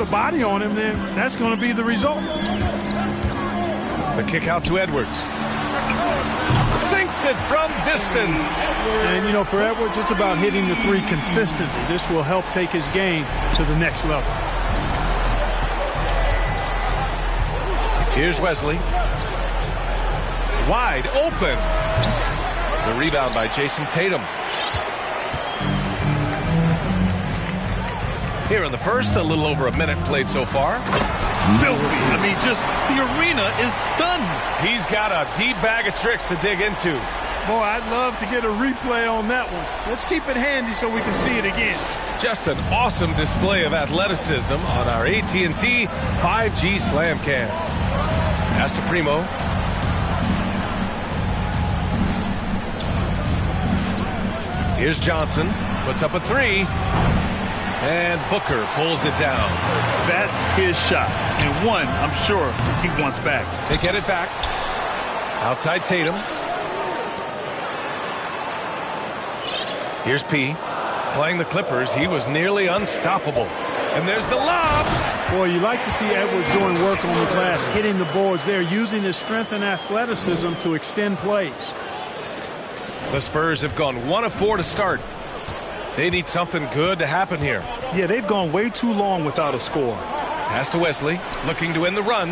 a body on him, then that's going to be the result. The kick out to Edwards. Sinks it from distance. And, you know, for Edwards, it's about hitting the three consistently. This will help take his game to the next level. Here's Wesley. Wide open. The rebound by Jason Tatum. Here in the first, a little over a minute played so far. Filthy. I mean, just the arena is stunned. He's got a deep bag of tricks to dig into. Boy, I'd love to get a replay on that one. Let's keep it handy so we can see it again. Just an awesome display of athleticism on our AT&T 5G Slam Cam. Pass to Primo. Here's Johnson. Puts up a three. And Booker pulls it down. That's his shot. And one, I'm sure, he wants back. They get it back. Outside Tatum. Here's P. Playing the Clippers, he was nearly unstoppable. And there's the lob. Boy, you like to see Edwards doing work on the glass, hitting the boards there, using his strength and athleticism to extend plays. The Spurs have gone 1 of 4 to start. They need something good to happen here. Yeah, they've gone way too long without a score. Pass to Wesley, looking to end the run.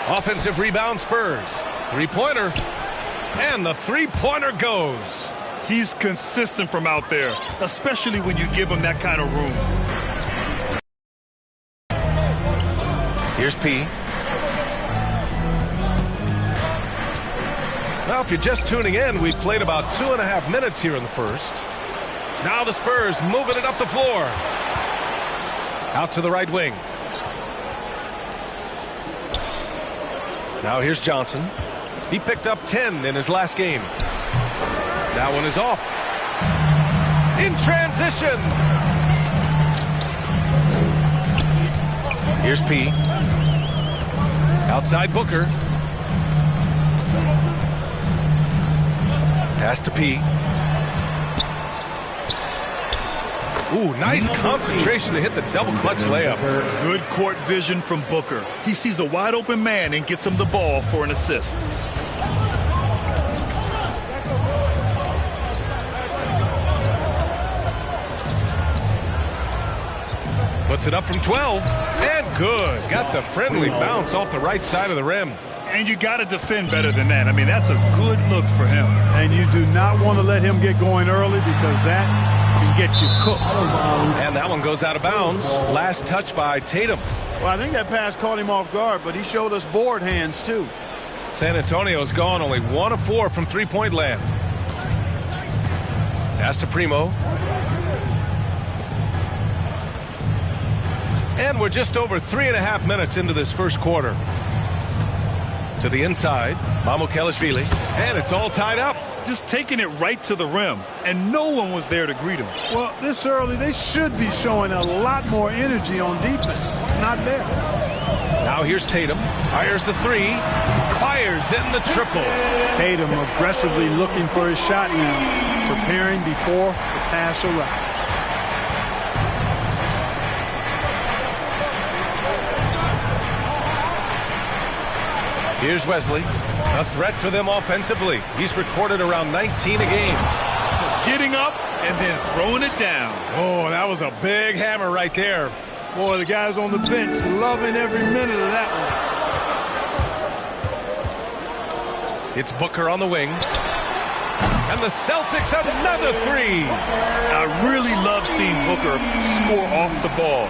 Offensive rebound Spurs. Three-pointer. And the three-pointer goes. He's consistent from out there, especially when you give him that kind of room. Here's P. Now, if you're just tuning in, we've played about 2.5 minutes here in the first. Now the Spurs moving it up the floor. Out to the right wing. Now here's Johnson. He picked up 10 in his last game. That one is off. In transition. Here's P. Outside Booker. Pass to P. Ooh, nice concentration to hit the double clutch layup. Good court vision from Booker. He sees a wide open man and gets him the ball for an assist. Puts it up from 12. And good. Got the friendly bounce off the right side of the rim. And you got to defend better than that. I mean, that's a good look for him. And you do not want to let him get going early because that can get you cooked. And that one goes out of bounds. Last touch by Tatum. Well, I think that pass caught him off guard, but he showed us board hands, too. San Antonio's gone only 1 of 4 from three-point land. Pass to Primo. And we're just over 3.5 minutes into this first quarter. To the inside, Mamukelashvili, and it's all tied up. Just taking it right to the rim, and no one was there to greet him. Well, this early, they should be showing a lot more energy on defense. It's not there. Now here's Tatum. Fires the three. Fires in the triple. Tatum aggressively looking for his shot now, preparing before the pass arrives. Here's Wesley. A threat for them offensively. He's recorded around 19 a game. Getting up and then throwing it down. Oh, that was a big hammer right there. Boy, the guys on the bench loving every minute of that one. It's Booker on the wing. And the Celtics another three. I really love seeing Booker score off the ball.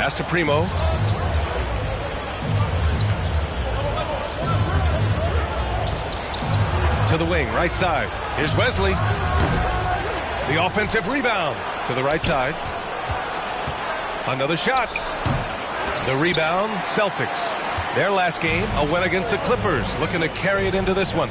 Pass to Primo. To the wing, right side. Here's Wesley. The offensive rebound to the right side. Another shot. The rebound, Celtics. Their last game, a win against the Clippers, looking to carry it into this one.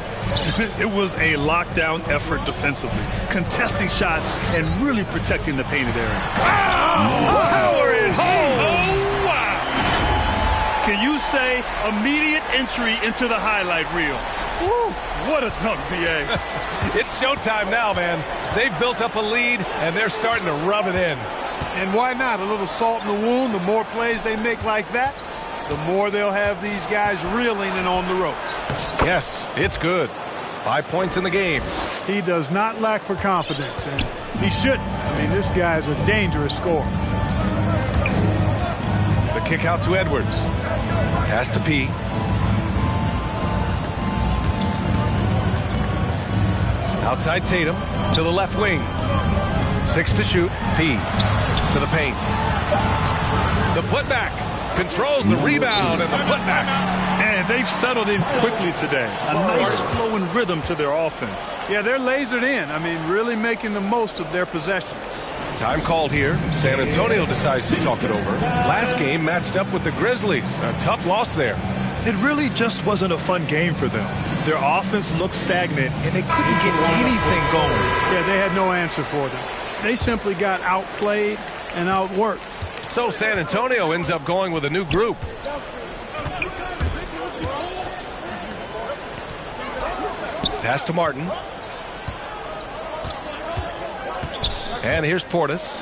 It was a lockdown effort defensively, contesting shots and really protecting the painted area. Wow! Power it home! Oh, wow! Can you say immediate entry into the highlight reel? Woo, what a dunk, PA. It's showtime now, man. They've built up a lead, and they're starting to rub it in. And why not? A little salt in the wound. The more plays they make like that, the more they'll have these guys reeling and on the ropes. Yes, it's good. 5 points in the game. He does not lack for confidence, and he shouldn't. I mean, this guy's a dangerous scorer. The kick out to Edwards. Pass to P. Outside Tatum to the left wing. 6 to shoot. P to the paint. The putback. Controls the rebound and the putback. And they've settled in quickly today. A nice flowing rhythm to their offense. Yeah, they're lasered in. I mean, really making the most of their possessions. Time called here. San Antonio decides to talk it over. Last game matched up with the Grizzlies. A tough loss there. It really just wasn't a fun game for them. Their offense looked stagnant, and they couldn't get anything going. Yeah, they had no answer for them. They simply got outplayed and outworked. So San Antonio ends up going with a new group. Pass to Martin. And here's Portis.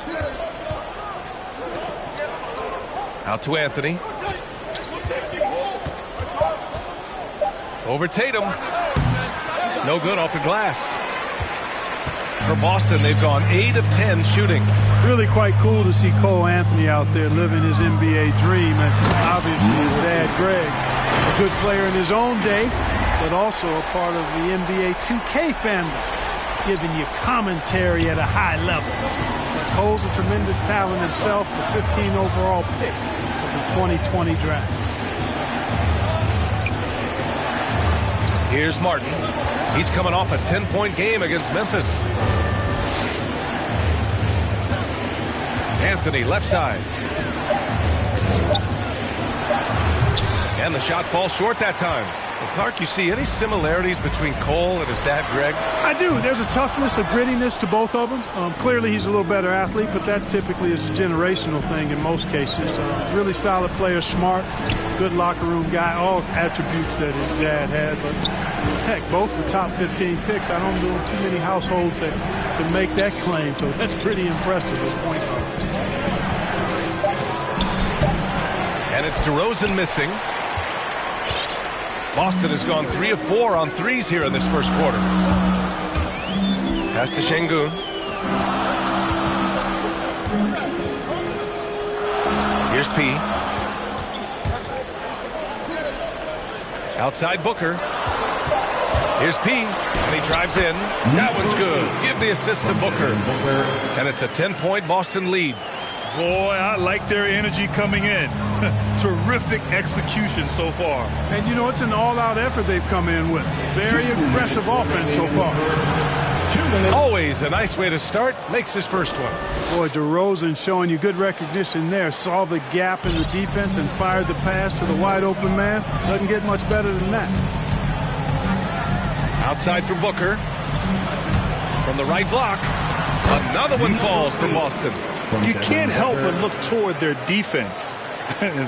Out to Anthony. Over Tatum. No good off the glass. For Boston, they've gone 8 of 10 shooting. Really quite cool to see Cole Anthony out there living his NBA dream. And obviously his dad, Greg, a good player in his own day, but also a part of the NBA 2K family, giving you commentary at a high level. But Cole's a tremendous talent himself, the 15 overall pick of the 2020 draft. Here's Martin. He's coming off a 10-point game against Memphis. Anthony, left side. And the shot falls short that time. Well, Clark, you see any similarities between Cole and his dad, Greg? I do. There's a toughness, a grittiness to both of them. Clearly, he's a little better athlete, but that typically is a generational thing in most cases. Really solid player, smart, good locker room guy, all attributes that his dad had. But heck, both the top 15 picks. I don't know too many households that can make that claim, so that's pretty impressive as point guards. And it's DeRozan missing. Boston has gone 3 of 4 on threes here in this first quarter. Pass to Şengün. Here's P. Outside Booker. Here's P. And he drives in. That one's good. Give the assist to Booker. And it's a 10-point Boston lead. Boy, I like their energy coming in. Terrific execution so far. And, you know, it's an all-out effort they've come in with. Very aggressive offense so far. Always a nice way to start. Makes his first one. Boy, DeRozan showing you good recognition there. Saw the gap in the defense and fired the pass to the wide-open man. Doesn't get much better than that. Outside from Booker. From the right block. Another one falls for Boston. You can't help but look toward their defense.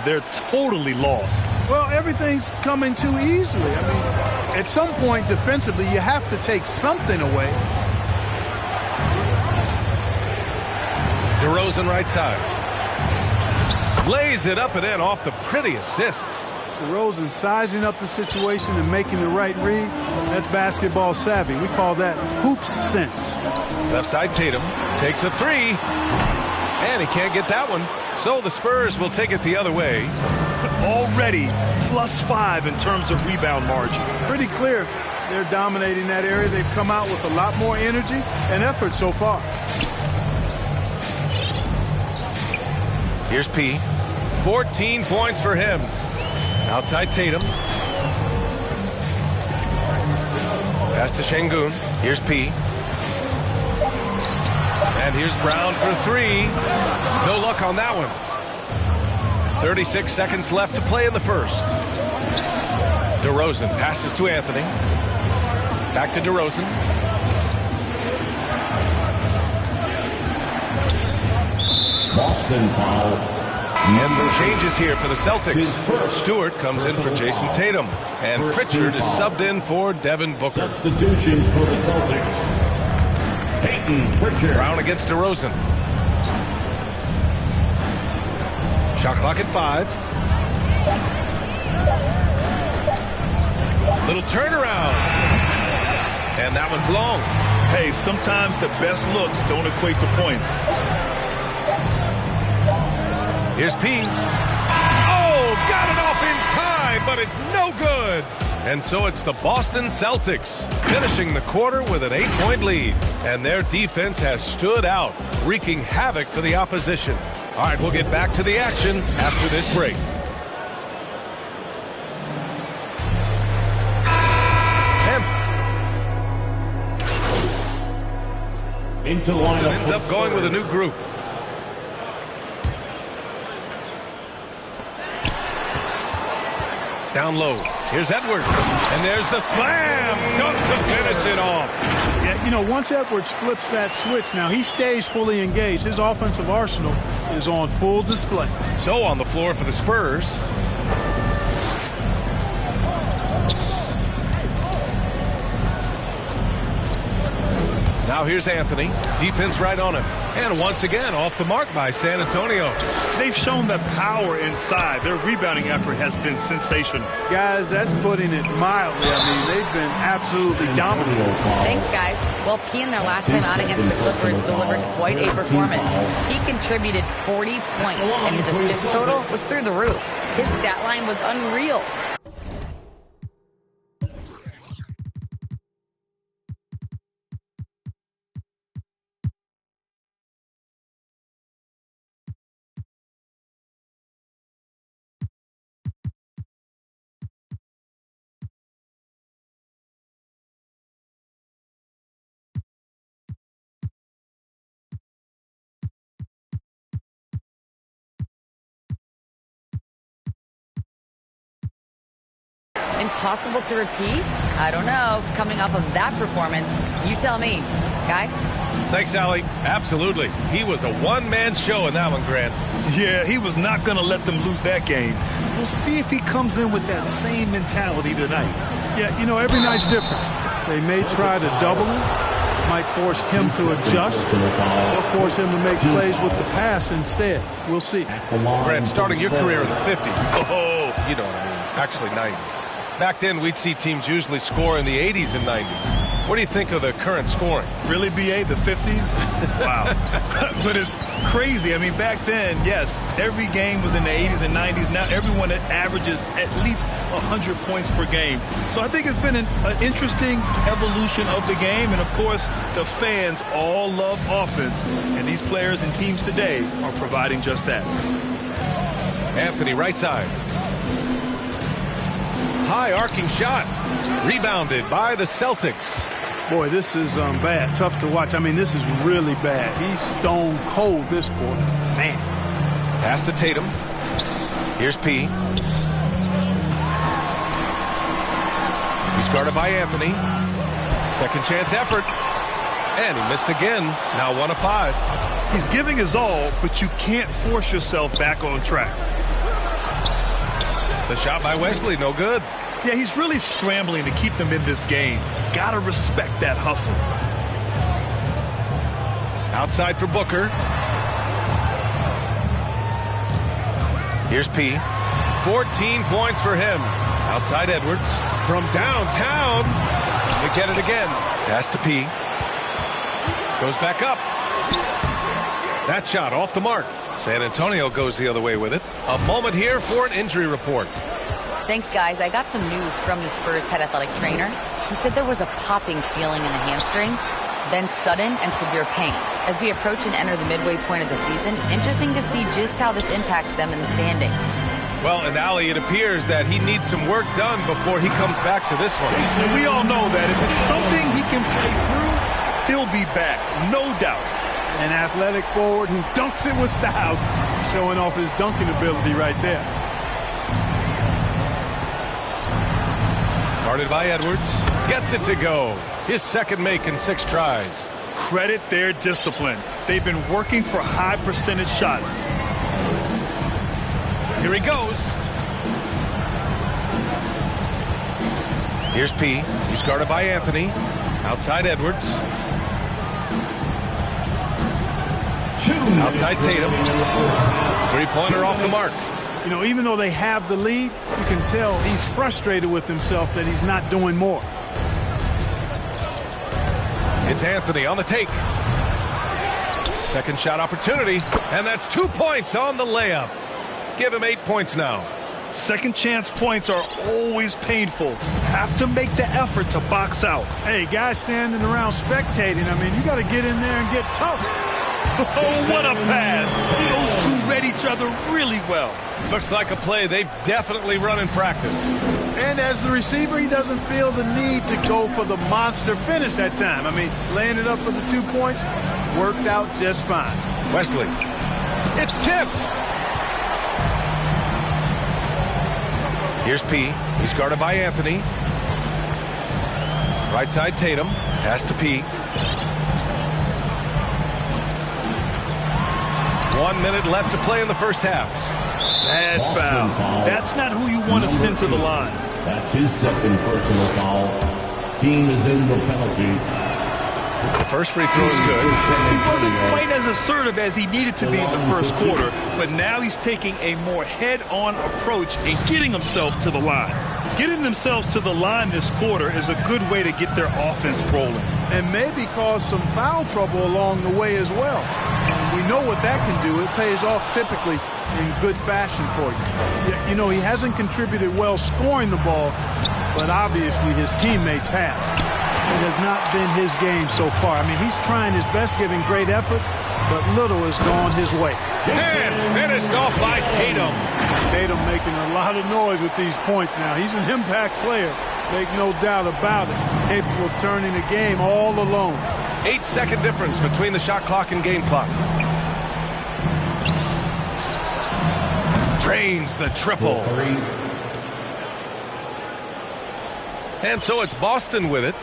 They're totally lost. Well, everything's coming too easily. I mean, at some point defensively, you have to take something away. DeRozan right side. Lays it up and in off the pretty assist. DeRozan sizing up the situation and making the right read. That's basketball savvy. We call that hoops sense. Left side Tatum takes a three. And he can't get that one. So the Spurs will take it the other way. Already +5 in terms of rebound margin. Pretty clear they're dominating that area. They've come out with a lot more energy and effort so far. Here's P. 14 points for him. Outside Tatum. Pass to Şengün. Here's P. And here's Brown for three. No luck on that one. 36 seconds left to play in the first. DeRozan passes to Anthony. Back to DeRozan. Boston foul. And some changes here for the Celtics. Stewart comes in for Jason Tatum. And Pritchard is subbed in for Devin Booker. Substitutions for the Celtics. Peyton Pritchard. Brown against DeRozan. Shot clock at 5. Little turnaround. And that one's long. Hey, sometimes the best looks don't equate to points. Here's P. Oh, got it off in time, but it's no good. And so it's the Boston Celtics finishing the quarter with an 8-point lead. And their defense has stood out, wreaking havoc for the opposition. All right, we'll get back to the action after this break. Into the Boston lineup. ends up going with a new group. Down low. Here's Edwards. And there's the slam. Dunk to finish it off. Yeah, you know, once Edwards flips that switch, now he stays fully engaged. His offensive arsenal is on full display. So on the floor for the Spurs. Now here's Anthony. Defense right on him. And once again, off the mark by San Antonio. They've shown the power inside. Their rebounding effort has been sensational. Guys, that's putting it mildly. I mean, they've been absolutely dominant. Thanks, guys. Well, P in their last time out against the Clippers delivered quite a performance. He contributed 40 points, and his assist total was through the roof. His stat line was unreal. Impossible to repeat? I don't know. Coming off of that performance, you tell me. Guys? Thanks, Allie. Absolutely. He was a one-man show in that one, Grant. Yeah, he was not going to let them lose that game. We'll see if he comes in with that same mentality tonight. Yeah, you know, every night's different. They may try to double him, might force him to adjust, or force him to make plays with the pass instead. We'll see. Grant, starting your career in the 50s. Oh, You know what I mean. Actually, 90s. Back then, we'd see teams usually score in the 80s and 90s. What do you think of the current scoring? really, BA, the 50s? Wow. But it's crazy. I mean, back then, yes, every game was in the 80s and 90s. Now everyone averages at least 100 points per game. So I think it's been an interesting evolution of the game. And, of course, the fans all love offense. And these players and teams today are providing just that. Anthony, right side. High arcing shot. Rebounded by the Celtics. Boy, this is bad. Tough to watch. I mean, this is really bad. He's stone cold this quarter. Man. Pass to Tatum. Here's P. He's guarded by Anthony. Second chance effort. And he missed again. Now 1 of 5. He's giving his all, but you can't force yourself back on track. The shot by Wesley, no good. Yeah, he's really scrambling to keep them in this game. Gotta respect that hustle. Outside for Booker. Here's P. 14 points for him. Outside Edwards. From downtown. They get it again. Pass to P. Goes back up. That shot off the mark. San Antonio goes the other way with it. A moment here for an injury report. Thanks, guys. I got some news from the Spurs head athletic trainer. He said there was a popping feeling in the hamstring, then sudden and severe pain. As we approach and enter the midway point of the season, interesting to see just how this impacts them in the standings. Well, and Ali, it appears that he needs some work done before he comes back to this one. And we all know that if it's something he can play through, he'll be back, no doubt. An athletic forward who dunks it with style, showing off his dunking ability right there. Guarded by Edwards. Gets it to go. His second make in 6 tries. Credit their discipline. They've been working for high percentage shots. Here he goes. Here's P. He's guarded by Anthony. Outside Edwards. Outside Tatum. Three-pointer off the mark. You know, even though they have the lead, you can tell he's frustrated with himself that he's not doing more. It's Anthony on the take. Second shot opportunity, and that's 2 points on the layup. Give him 8 points now. Second chance points are always painful. Have to make the effort to box out. Hey, guys standing around spectating, I mean, you got to get in there and get tough. Oh, what a pass. Those two read each other really well. Looks like a play they've definitely run in practice. And as the receiver, he doesn't feel the need to go for the monster finish that time. I mean, laying it up for the 2 points worked out just fine. Wesley. It's tipped. Here's P. He's guarded by Anthony. Right side Tatum. Pass to P. 1 minute left to play in the first half. Bad foul. That's not who you want to send to the line. That's his second personal foul. Team is in the penalty. The first free throw is good. He wasn't quite as assertive as he needed to be in the first quarter, but now he's taking a more head-on approach and getting himself to the line. Getting themselves to the line this quarter is a good way to get their offense rolling. And maybe cause some foul trouble along the way as well. We know what that can do. It pays off typically in good fashion for you. You know, he hasn't contributed well scoring the ball, but obviously his teammates have. It has not been his game so far. I mean, he's trying his best, giving great effort, but little has gone his way. And finished off by Tatum. Tatum making a lot of noise with these points now. He's an impact player, make no doubt about it. Capable of turning a game all alone. 8-second difference between the shot clock and game clock. Drains the triple. And so it's Boston with it.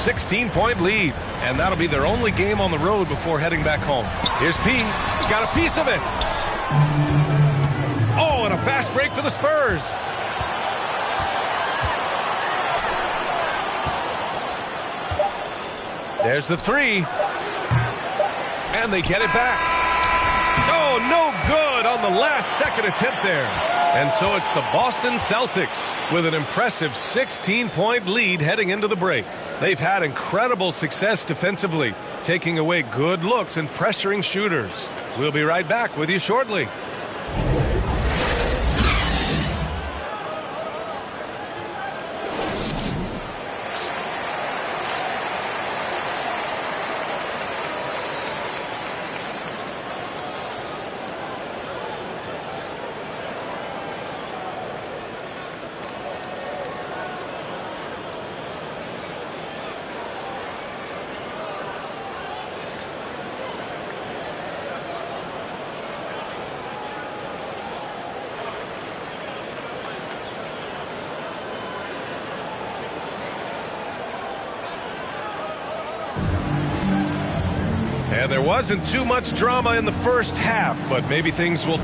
16-point lead. And that'll be their only game on the road before heading back home. Here's P. Got a piece of it. Oh, and a fast break for the Spurs. There's the three. And they get it back. Oh, no good on the last second attempt there. And so it's the Boston Celtics with an impressive 16-point lead heading into the break. They've had incredible success defensively, taking away good looks and pressuring shooters. We'll be right back with you shortly. And there wasn't too much drama in the first half, but maybe things will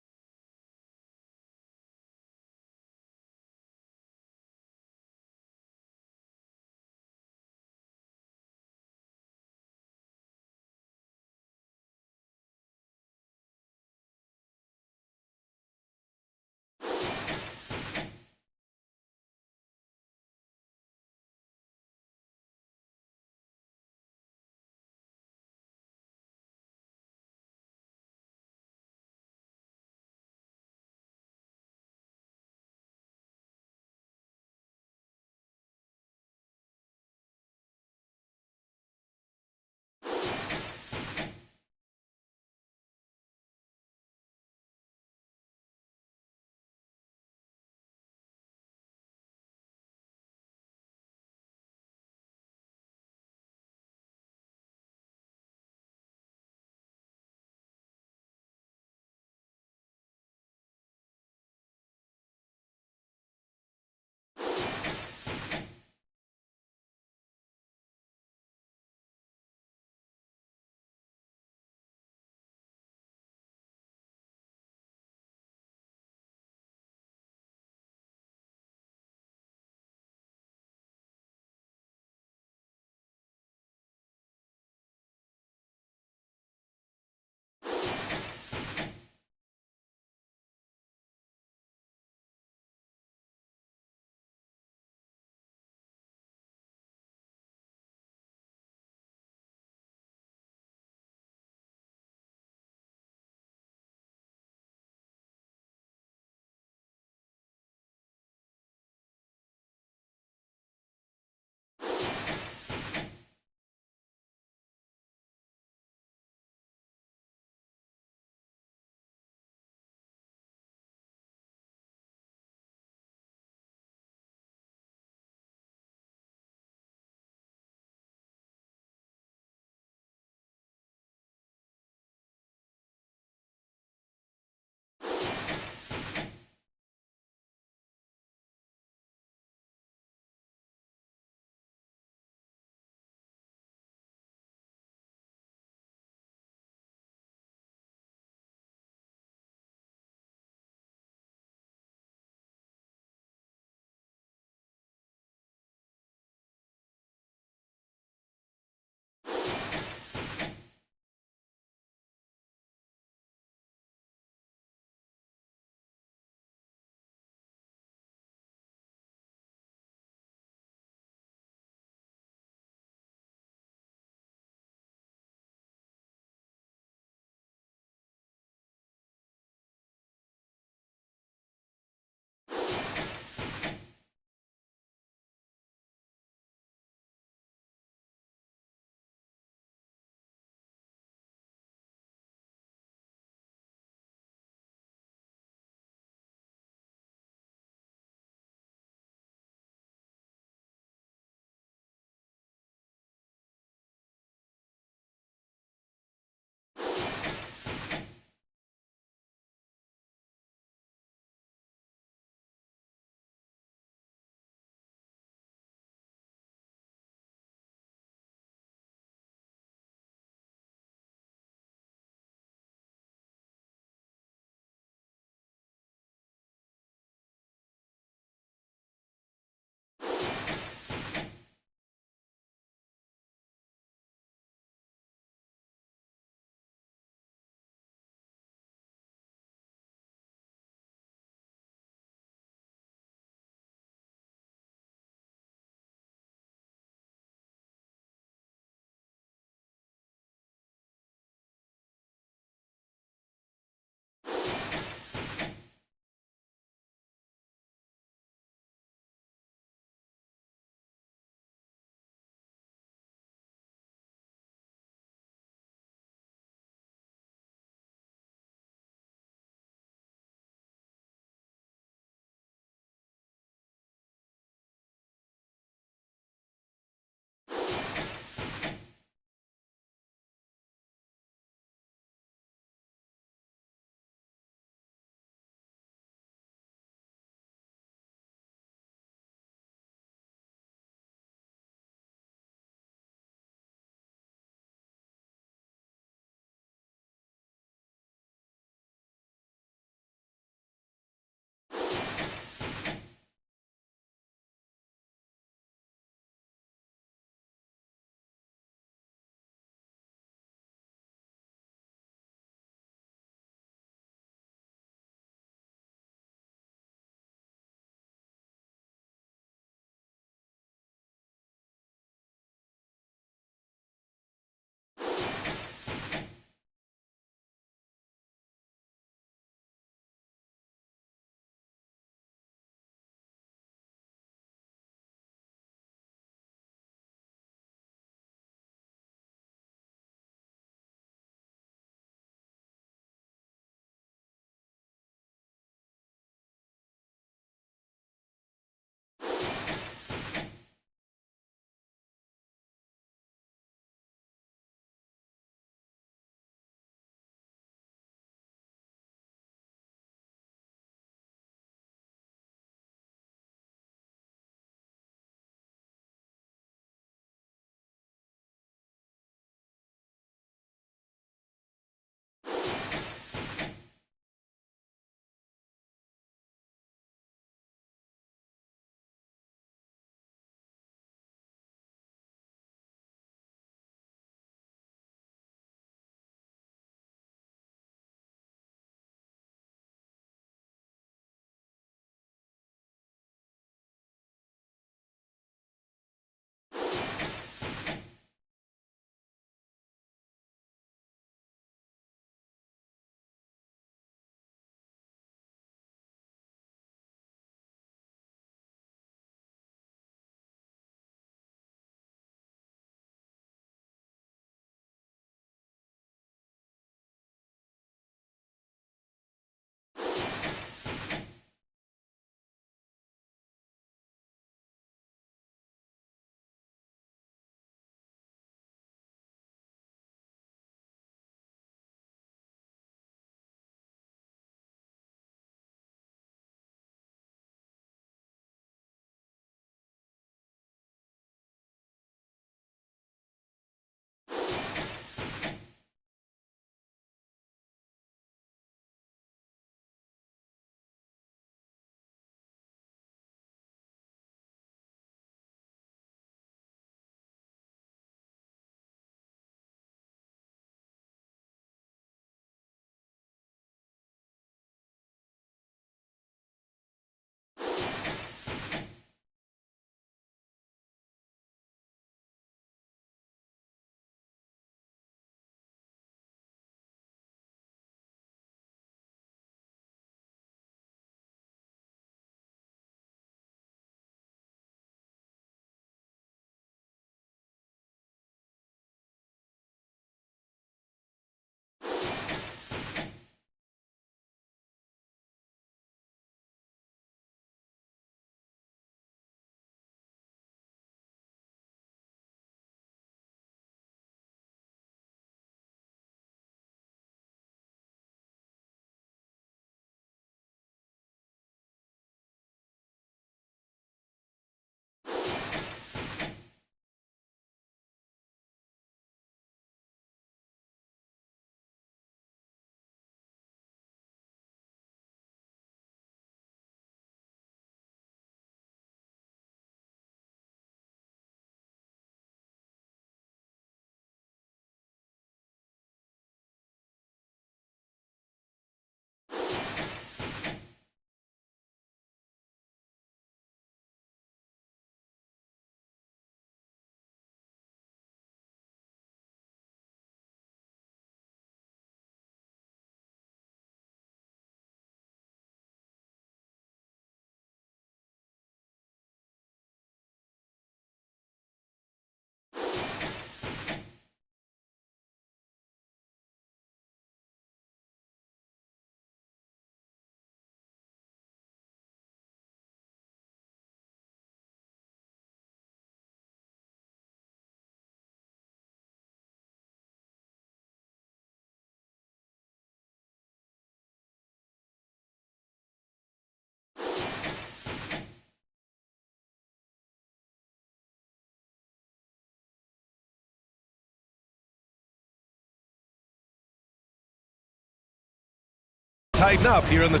tighten up here in the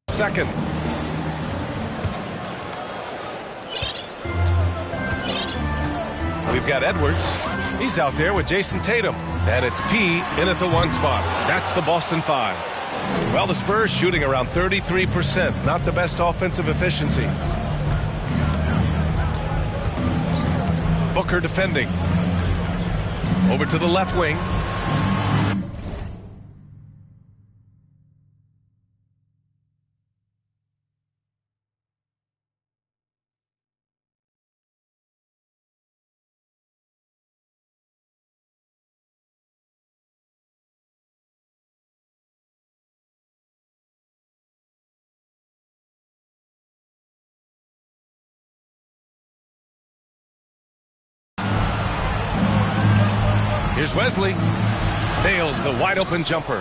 second. We've got Edwards. He's out there with Jason Tatum. And it's P in at the 1 spot. That's the Boston 5. Well, the Spurs shooting around 33%. Not the best offensive efficiency. Booker defending. Over to the left wing. Here's Wesley. Nails the wide open jumper.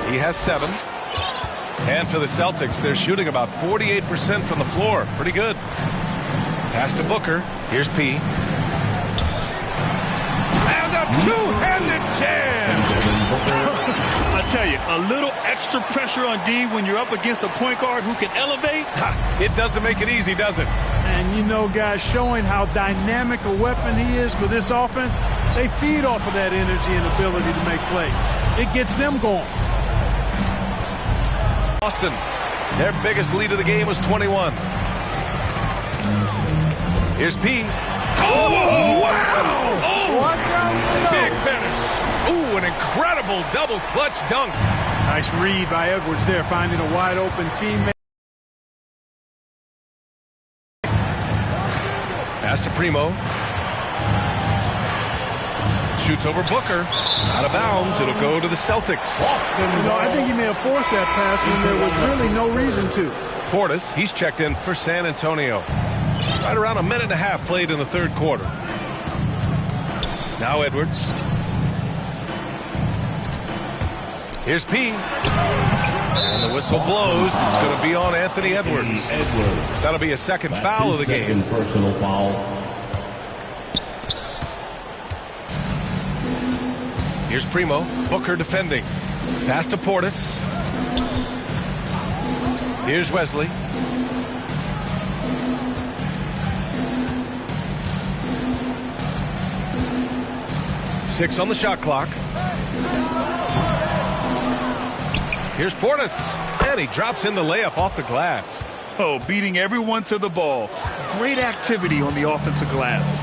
He has 7. And for the Celtics, they're shooting about 48% from the floor. Pretty good. Pass to Booker. Here's P. And a two-handed jam. I tell you, a little extra pressure on D when you're up against a point guard who can elevate. It doesn't make it easy, does it? And you know, guys, showing how dynamic a weapon he is for this offense, they feed off of that energy and ability to make plays. It gets them going. Boston, their biggest lead of the game was 21. Here's P. Oh, wow! Oh, watch out! Big finish. Ooh, an incredible double clutch dunk. Nice read by Edwards there, finding a wide open teammate. Pass to Primo. Shoots over Booker. Out of bounds. It'll go to the Celtics. You know, I think he may have forced that pass when there was really no reason to. Portis, he's checked in for San Antonio. Right around a minute and a half played in the third quarter. Now Edwards. Here's P. And the whistle blows. It's going to be on Anthony Edwards. That'll be a second foul of the game. Second personal foul. Here's Primo. Booker defending. Pass to Portis. Here's Wesley. Six on the shot clock. Here's Portis. And he drops in the layup off the glass. Oh, beating everyone to the ball. Great activity on the offensive glass.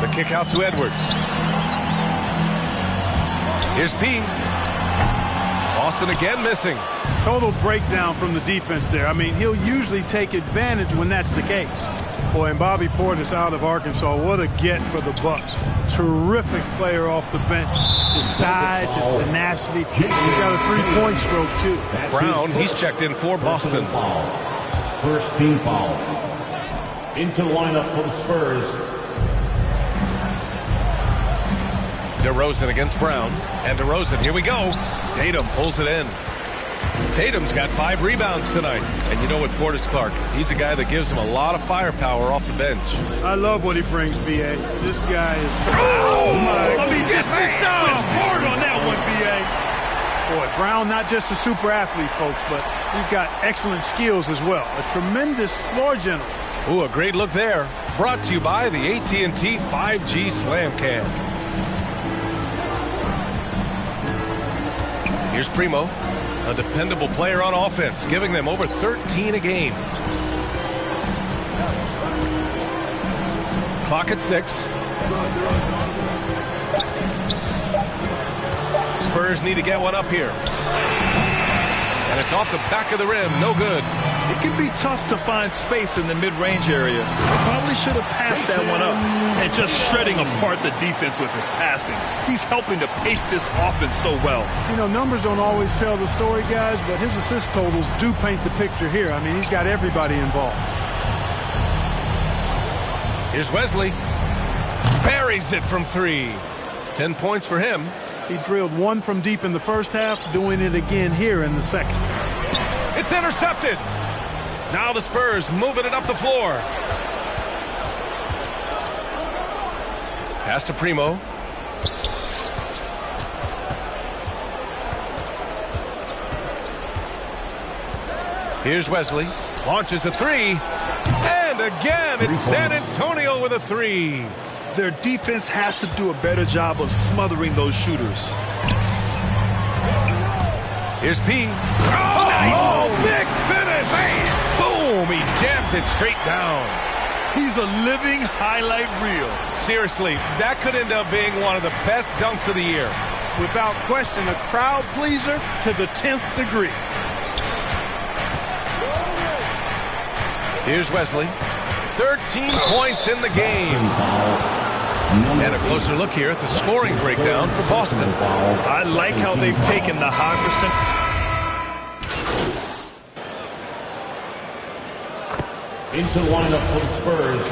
The kick out to Edwards. Here's P. Boston again missing. Total breakdown from the defense there. I mean, he'll usually take advantage when that's the case. Boy, and Bobby Portis out of Arkansas, what a get for the Bucks. Terrific player off the bench. His size, his tenacity. He's got a three-point stroke, too. Brown, he's checked in for Boston. First team foul. Into the lineup for the Spurs. DeRozan against Brown. And DeRozan, here we go. Tatum pulls it in. Tatum's got 5 rebounds tonight. And you know what, Portis Clark, he's a guy that gives him a lot of firepower off the bench. I love what he brings, B.A. This guy is... Oh, my. I mean, just hard on that one, B.A. Boy, Brown, not just a super athlete, folks, but he's got excellent skills as well. A tremendous floor general. Ooh, a great look there. Brought to you by the AT&T 5G Slam Cam. Here's Primo, a dependable player on offense, giving them over 13 a game. Clock at 6. Spurs need to get one up here. And it's off the back of the rim, no good. It can be tough to find space in the mid-range area. Probably should have passed that one up. And just shredding apart the defense with his passing. He's helping to pace this offense so well. You know, numbers don't always tell the story, guys, but his assist totals do paint the picture here. I mean, he's got everybody involved. Here's Wesley. Buries it from 3. 10 points for him. He drilled 1 from deep in the first half, doing it again here in the second. It's intercepted. Now the Spurs moving it up the floor. Pass to Primo. Here's Wesley. Launches a three. And again, it's San Antonio with a three. Their defense has to do a better job of smothering those shooters. Here's P. Oh, nice. Big finish. Man. Boom. He jams it straight down. He's a living highlight reel. Seriously, that could end up being one of the best dunks of the year. Without question, a crowd pleaser to the 10th degree. Here's Wesley. 13 points in the game. And a closer look here at the scoring breakdown for Boston. I like how they've taken the high percent. Into the lineup for the Spurs.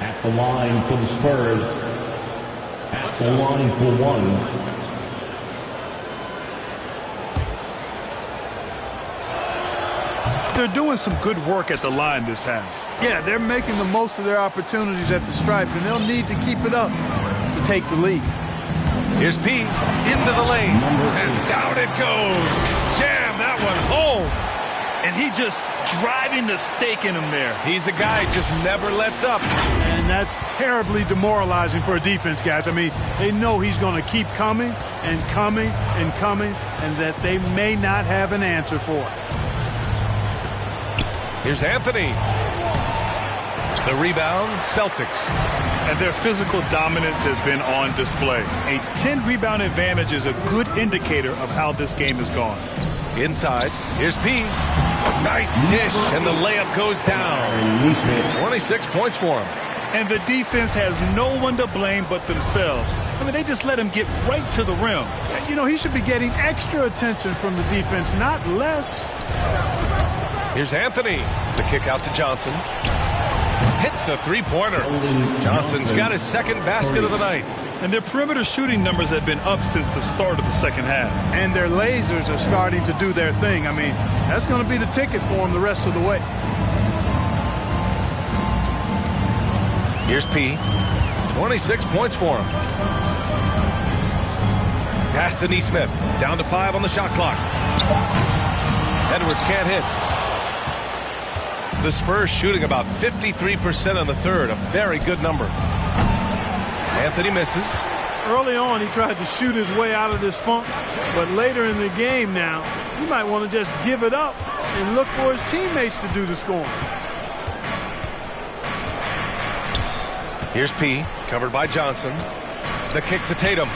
At the line for the Spurs. At the line for one. They're doing some good work at the line this half. Yeah, they're making the most of their opportunities at the stripe, and they'll need to keep it up to take the lead. Here's P into the lane, and down it goes. Jam that one home. And he just driving the stake in him there. He's a guy who just never lets up. And that's terribly demoralizing for a defense, guys. I mean, they know he's going to keep coming and coming and coming, and that they may not have an answer for it. Here's Anthony. The rebound, Celtics. And their physical dominance has been on display. A 10-rebound advantage is a good indicator of how this game has gone. Inside, here's P. Nice dish, and the layup goes down. 26 points for him. And the defense has no one to blame but themselves. I mean, they just let him get right to the rim. You know, he should be getting extra attention from the defense, not less. Here's Anthony. The kick out to Johnson. Hits a three-pointer. Johnson's got his second basket of the night. And their perimeter shooting numbers have been up since the start of the second half. And their lasers are starting to do their thing. I mean, that's going to be the ticket for them the rest of the way. Here's P. 26 points for him. Pass to Nesmith. Down to 5 on the shot clock. Edwards can't hit. The Spurs shooting about 53% in the third, a very good number. Anthony misses. Early on, he tried to shoot his way out of this funk, but later in the game now, you might want to just give it up and look for his teammates to do the scoring. Here's P, covered by Johnson. The kick to Tatum.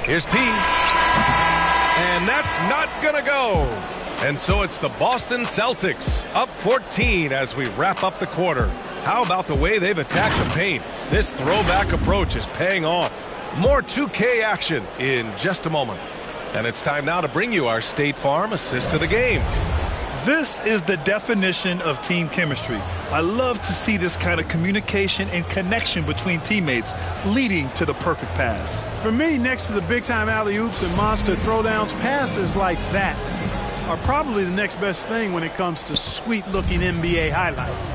Here's P. And that's not going to go. And so it's the Boston Celtics up 14 as we wrap up the quarter. How about the way they've attacked the paint? This throwback approach is paying off. More 2K action in just a moment. And it's time now to bring you our State Farm assist to the game. This is the definition of team chemistry. I love to see this kind of communication and connection between teammates leading to the perfect pass. For me, next to the big-time alley-oops and monster throwdowns, passes like that are probably the next best thing when it comes to sweet-looking NBA highlights.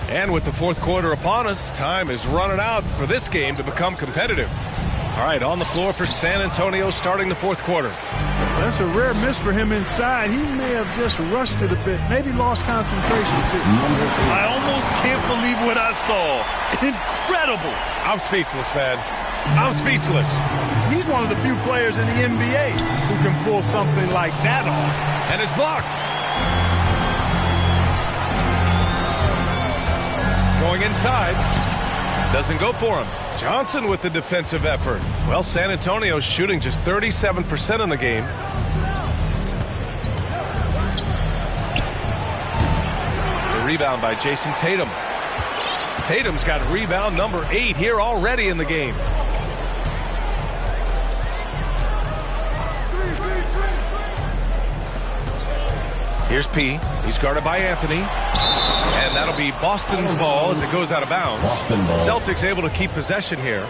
And with the fourth quarter upon us, time is running out for this game to become competitive. All right, on the floor for San Antonio starting the fourth quarter. That's a rare miss for him inside. He may have just rushed it a bit, maybe lost concentration too. I almost can't believe what I saw. Incredible. I'm speechless, man. I'm speechless. He's one of the few players in the NBA who can pull something like that off. And it's blocked. Going inside. Doesn't go for him. Johnson with the defensive effort. Well, San Antonio's shooting just 37% in the game. The rebound by Jason Tatum. Tatum's got rebound number 8 here already in the game. Here's P. He's guarded by Anthony. And that'll be Boston's ball as it goes out of bounds. Celtics able to keep possession here.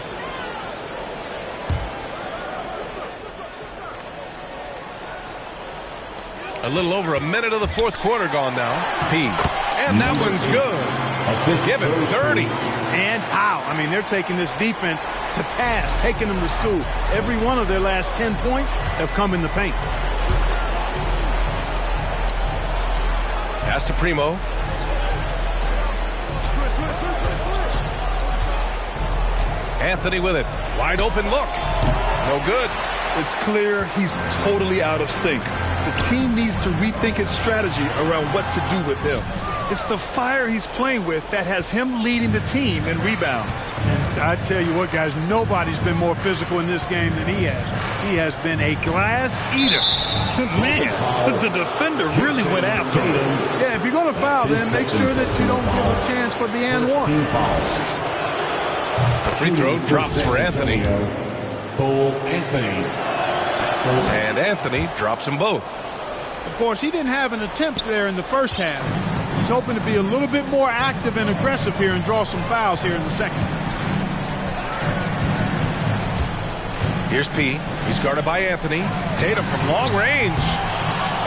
A little over a minute of the fourth quarter gone now. P. And that one's good. Give him 30. And how? I mean, they're taking this defense to task, taking them to school. Every one of their last 10 points have come in the paint. Pass to Primo. Anthony with it. Wide open look. No good. It's clear he's totally out of sync. The team needs to rethink its strategy around what to do with him. It's the fire he's playing with that has him leading the team in rebounds. And I tell you what, guys, nobody's been more physical in this game than he has. He has been a glass eater. Man, the defender really went after him. Yeah, if you're going to foul, then make sure that you don't give a chance for the and one. The free throw drops for Anthony. And Anthony drops them both. Of course, he didn't have an attempt there in the first half. He's hoping to be a little bit more active and aggressive here and draw some fouls here in the second. Here's P. He's guarded by Anthony. Tatum from long range.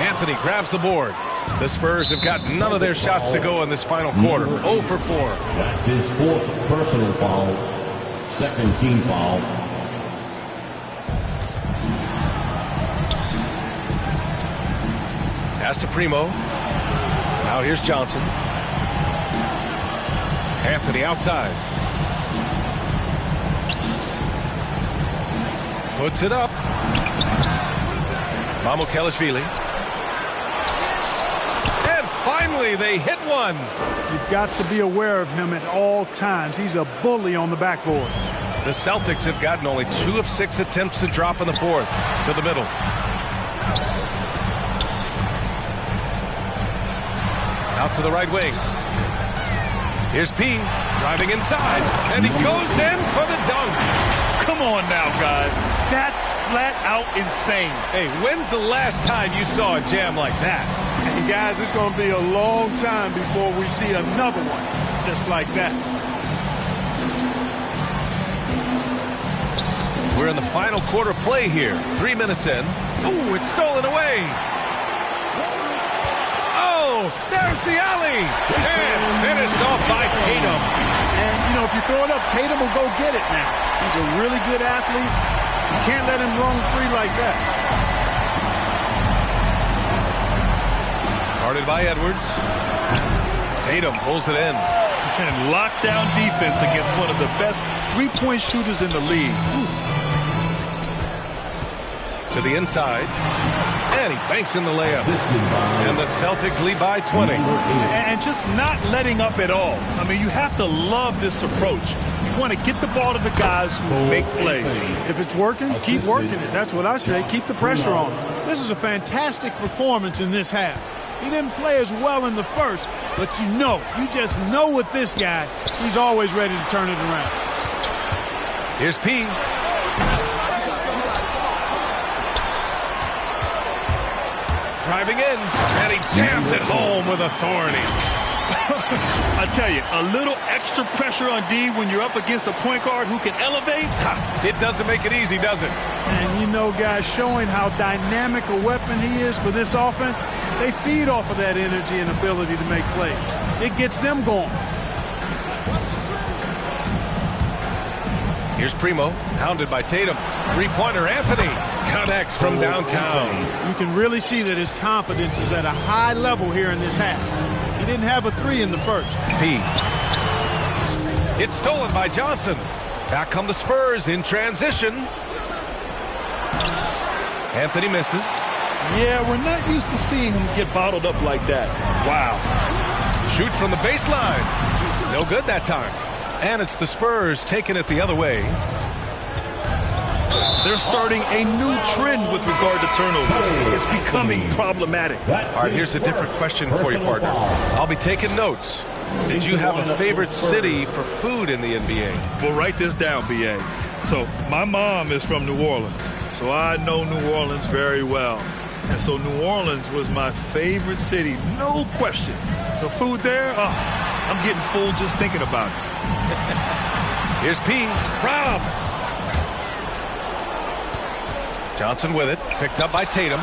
Anthony grabs the board. The Spurs have got none of their shots to go in this final quarter. 0 for 4. That's his fourth personal foul. Second team foul. Pass to Primo. Now here's Johnson. Anthony outside. Puts it up. Mamukelashvili. And finally they hit one. You've got to be aware of him at all times. He's a bully on the backboards. The Celtics have gotten only 2 of 6 attempts to drop in the fourth. To the middle. Out to the right wing. Here's P driving inside, and he goes in for the dunk. Come on now, guys. That's flat out insane. Hey, when's the last time you saw a jam like that? And guys, it's going to be a long time before we see another one just like that. We're in the final quarter play here. 3 minutes in. Ooh, it's stolen away. There's the alley. And finished off by Tatum. And, you know, if you throw it up, Tatum will go get it now. He's a really good athlete. You can't let him roam free like that. Guarded by Edwards. Tatum pulls it in. And lockdown defense against one of the best three-point shooters in the league. To the inside. And he banks in the layup. And the Celtics lead by 20. And just not letting up at all. I mean, you have to love this approach. You want to get the ball to the guys who make plays. If it's working, keep working it. That's what I say. Keep the pressure on him. This is a fantastic performance in this half. He didn't play as well in the first, but you just know with this guy, he's always ready to turn it around. Here's P. Driving in, and he jams it home with authority. I tell you, a little extra pressure on D when you're up against a point guard who can elevate. It doesn't make it easy, does it? And you know, guys, showing how dynamic a weapon he is for this offense, they feed off of that energy and ability to make plays. It gets them going. Here's Primo, hounded by Tatum. Three-pointer, Anthony connects from downtown. You can really see that his confidence is at a high level here in this half. He didn't have a three in the first. P. It's stolen by Johnson. Back come the Spurs in transition. Anthony misses. Yeah, we're not used to seeing him get bottled up like that. Wow. Shoot from the baseline. No good that time. And it's the Spurs taking it the other way. They're starting a new trend with regard to turnovers. It's becoming problematic. All right, here's a different question for you, partner. I'll be taking notes. Did you have a favorite city for food in the NBA? Well, write this down, B.A. So my mom is from New Orleans, so I know New Orleans very well. And so New Orleans was my favorite city, no question. The food there, I'm getting full just thinking about it. Here's P. Robbed. Johnson with it. Picked up by Tatum.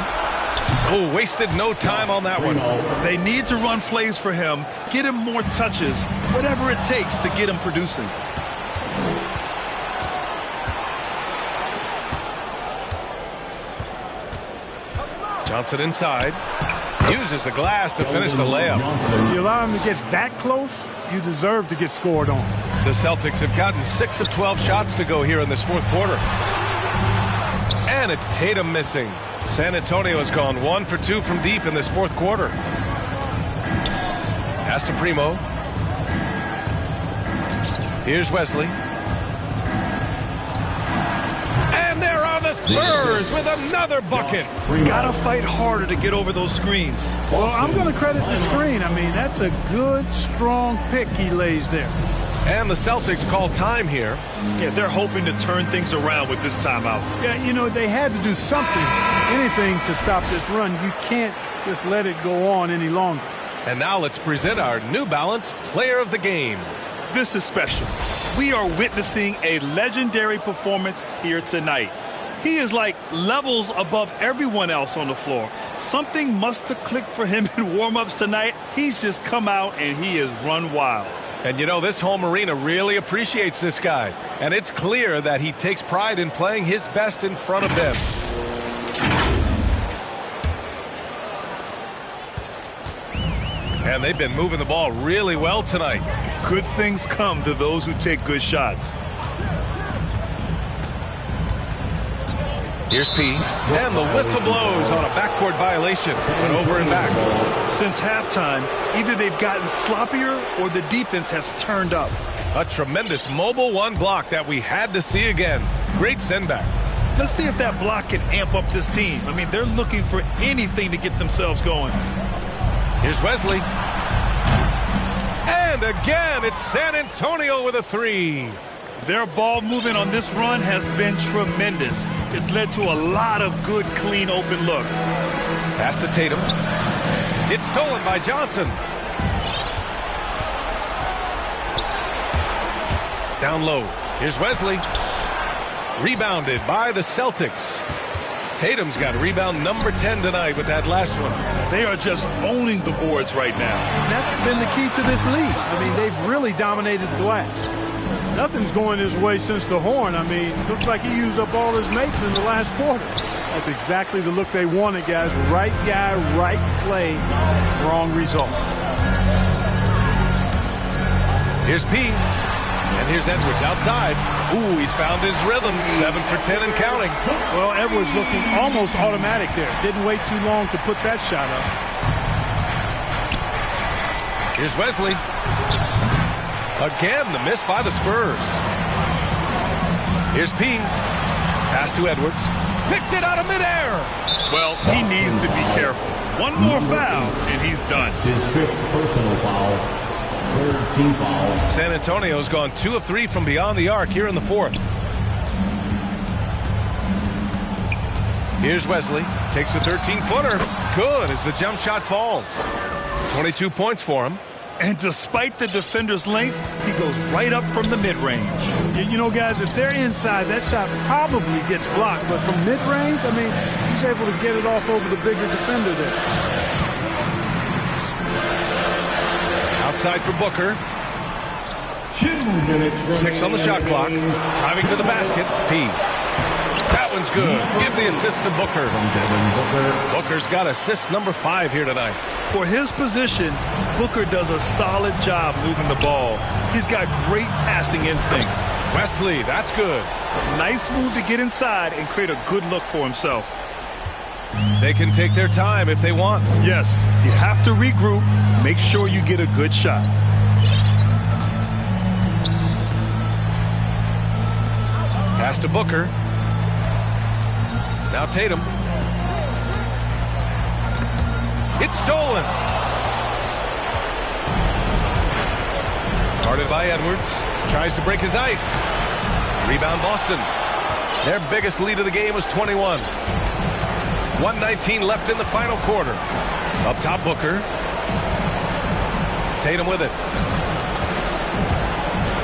Oh, wasted no time on that one. They need to run plays for him, get him more touches, whatever it takes to get him producing. Johnson inside. Uses the glass to finish the layup. If you allow him to get that close, you deserve to get scored on. The Celtics have gotten 6 of 12 shots to go here in this fourth quarter. And it's Tatum missing. San Antonio has gone 1 for 2 from deep in this fourth quarter. Pass to Primo. Here's Wesley. And there are the Spurs with another bucket. Gotta fight harder to get over those screens. Well, I'm going to credit the screen. I mean, that's a good, strong pick he lays there. And the Celtics call time here. Yeah, they're hoping to turn things around with this timeout. Yeah, you know, they had to do something, anything to stop this run. You can't just let it go on any longer. And now let's present our New Balance Player of the Game. This is special. We are witnessing a legendary performance here tonight. He is like levels above everyone else on the floor. Something must have clicked for him in warm-ups tonight. He's just come out and he has run wild. And you know, this home arena really appreciates this guy. And it's clear that he takes pride in playing his best in front of them. And they've been moving the ball really well tonight. Good things come to those who take good shots. Here's P. And the whistle blows on a backcourt violation. And over and back. Since halftime, either they've gotten sloppier or the defense has turned up. A tremendous mobile one block that we had to see again. Great send back. Let's see if that block can amp up this team. I mean, they're looking for anything to get themselves going. Here's Wesley. And again, it's San Antonio with a three. Their ball movement on this run has been tremendous. It's led to a lot of good, clean, open looks. Pass to Tatum. It's stolen by Johnson. Down low. Here's Wesley. Rebounded by the Celtics. Tatum's got rebound number 10 tonight with that last one. They are just owning the boards right now. That's been the key to this league. I mean, they've really dominated the glass. Nothing's going his way since the horn. I mean, looks like he used up all his mates in the last quarter. That's exactly the look they wanted, guys. Right guy, right play, wrong result. Here's P. And here's Edwards outside. Ooh, he's found his rhythm. 7 for 10 and counting. Well, Edwards looking almost automatic there. Didn't wait too long to put that shot up. Here's Wesley. Again, the miss by the Spurs. Here's P. Pass to Edwards. Picked it out of midair. Well, he needs to be careful. One more foul, and he's done. It's his 5th personal foul. 3rd team foul. San Antonio's gone 2 of 3 from beyond the arc here in the 4th. Here's Wesley. Takes a 13-footer. Good as the jump shot falls. 22 points for him. And despite the defender's length, he goes right up from the mid-range. You know, guys, if they're inside, that shot probably gets blocked. But from mid-range, I mean, he's able to get it off over the bigger defender there. Outside for Booker. 2 minutes 6 on the shot clock. Driving to the basket. P. That one's good. Give the assist to Booker. Booker's got assist number 5 here tonight. For his position, Booker does a solid job moving the ball. He's got great passing instincts. Wesley, that's good. Nice move to get inside and create a good look for himself. They can take their time if they want. Yes, you have to regroup. Make sure you get a good shot. Pass to Booker. Now Tatum. It's stolen. Guarded by Edwards. Tries to break his ice. Rebound Boston. Their biggest lead of the game was 21. 1:19 left in the final quarter. Up top, Booker. Tatum with it.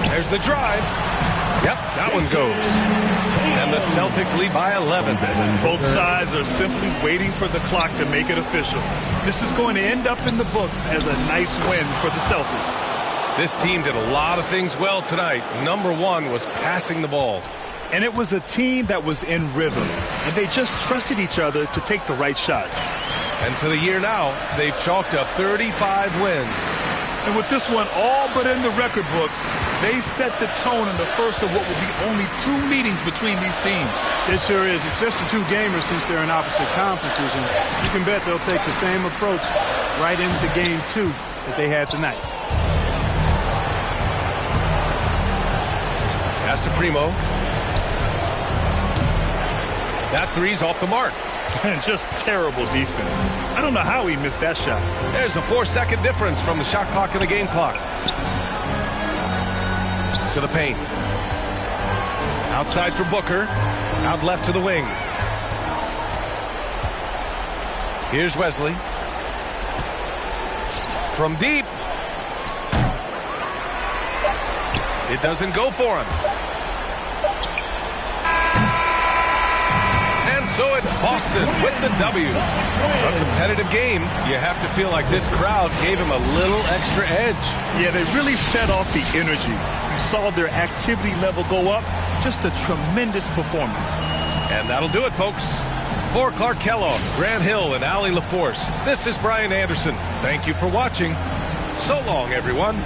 There's the drive. Yep, that one goes. And the Celtics lead by 11. Both sides are simply waiting for the clock to make it official. This is going to end up in the books as a nice win for the Celtics. This team did a lot of things well tonight. Number one was passing the ball. And it was a team that was in rhythm, and they just trusted each other to take the right shots. And for the year now, they've chalked up 35 wins. And with this one all but in the record books, they set the tone in the first of what will be only 2 meetings between these teams. It sure is. It's just a 2-gamer since they're in opposite conferences, and you can bet they'll take the same approach right into game 2 that they had tonight. Pass to Primo. That three's off the mark. And just terrible defense. I don't know how he missed that shot. There's a 4-second difference from the shot clock and the game clock. To the paint. Outside for Booker. Out left to the wing. Here's Wesley. From deep. It doesn't go for him. So it's Boston with the W. A competitive game. You have to feel like this crowd gave him a little extra edge. Yeah, they really fed off the energy. You saw their activity level go up. Just a tremendous performance. And that'll do it, folks. For Clark Kellogg, Grant Hill, and Allie LaForce, this is Brian Anderson. Thank you for watching. So long, everyone.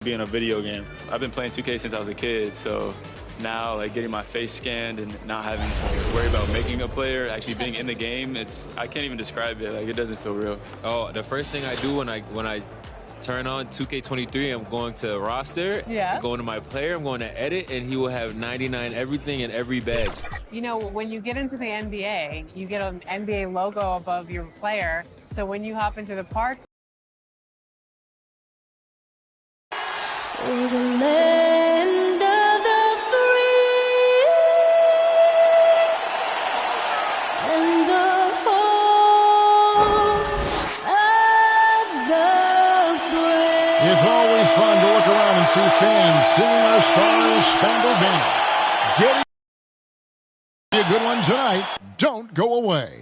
being a video game. I've been playing 2K since I was a kid, so now like getting my face scanned and not having to worry about making a player, actually being in the game, I can't even describe it. Like, it doesn't feel real. Oh, the first thing I do when I turn on 2K23, I'm going to roster, going to my player, I'm going to edit, and he will have 99 everything in every badge. You know, when you get into the NBA, you get an NBA logo above your player, so when you hop into the park, we're the land of the free and the home of the brave. It's always fun to look around and see fans singing our Stars Spangled Banner. Getting a good one tonight. Don't go away.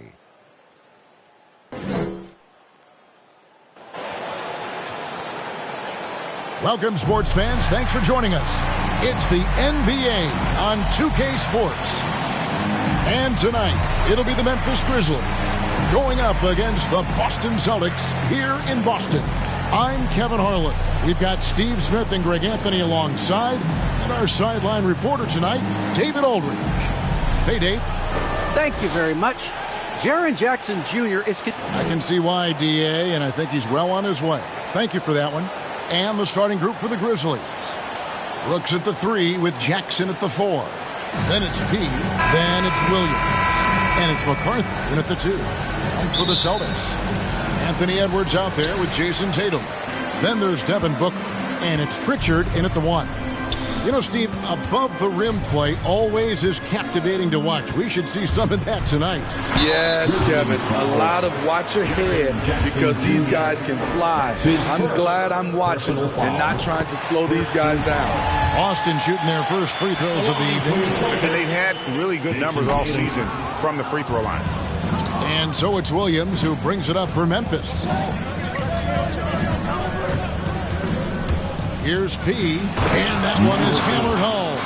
Welcome, sports fans. Thanks for joining us. It's the NBA on 2K Sports. And tonight, it'll be the Memphis Grizzlies going up against the Boston Celtics here in Boston. I'm Kevin Harlan. We've got Steve Smith and Greg Anthony alongside, and our sideline reporter tonight, David Aldridge. Hey, Dave. Thank you very much. Jaren Jackson Jr. is... I can see why, DA, and I think he's well on his way. Thank you for that one. And the starting group for the Grizzlies. Brooks at the 3 with Jackson at the 4. Then it's P. Then it's Williams. And it's McCarthy in at the 2. And for the Celtics, Anthony Edwards out there with Jason Tatum. Then there's Devin Booker. And it's Pritchard in at the 1. You know, Steve, above the rim play always is captivating to watch. We should see some of that tonight. Yes, Kevin. A lot of watch your head because these guys can fly. I'm glad I'm watching and not trying to slow these guys down. Austin shooting their first free throws of the evening. And they've had really good numbers all season from the free throw line. And so it's Williams who brings it up for Memphis. Here's P, and that one is hammered home.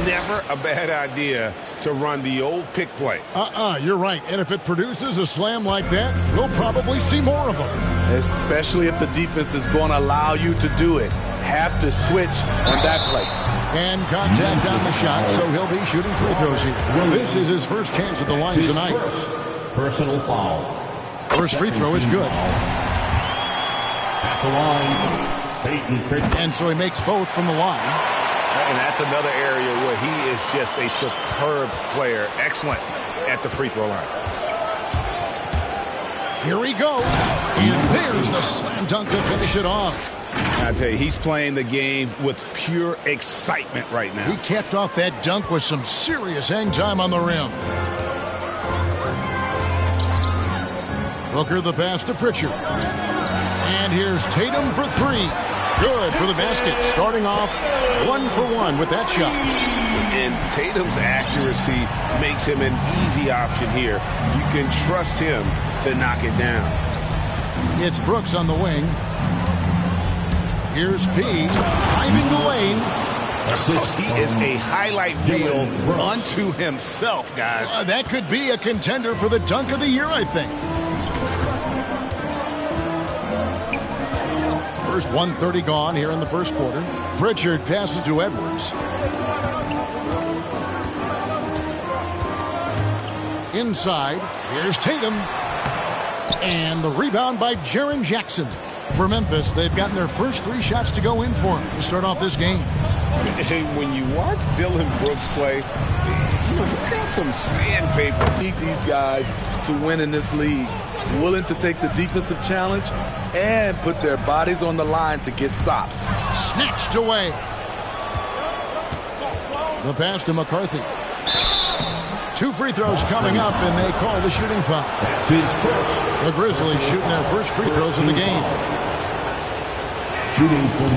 Never a bad idea to run the old pick play. You're right. And if it produces a slam like that, we'll probably see more of them. Especially if the defense is going to allow you to do it. Have to switch on that play. And contact on the shot, so he'll be shooting free throws here. This is his first chance at the line tonight. Personal foul. First free throw is good. At the line. And so he makes both from the line. And that's another area where he is just a superb player. Excellent at the free throw line. Here we go. And there's the slam dunk to finish it off. I tell you, he's playing the game with pure excitement right now. He capped off that dunk with some serious hang time on the rim. Booker the pass to Pritchard. And here's Tatum for 3. Good for the basket. Starting off 1 for 1 with that shot. And Tatum's accuracy makes him an easy option here. You can trust him to knock it down. It's Brooks on the wing. Here's P. Driving the lane. He is a highlight reel unto himself, guys. That could be a contender for the dunk of the year, I think. First 1:30 gone here in the first quarter. Pritchard passes to Edwards. Inside, here's Tatum. And the rebound by Jaren Jackson. For Memphis, they've gotten their first 3 shots to go in for him to start off this game. And when you watch Dylan Brooks play, he's got some sandpaper. Need these guys to win in this league. Willing to take the defensive challenge and put their bodies on the line to get stops. Snatched away. The pass to McCarthy. 2 free throws coming up, and they call the shooting foul. That's his first. The Grizzlies shooting their first free throws of the game.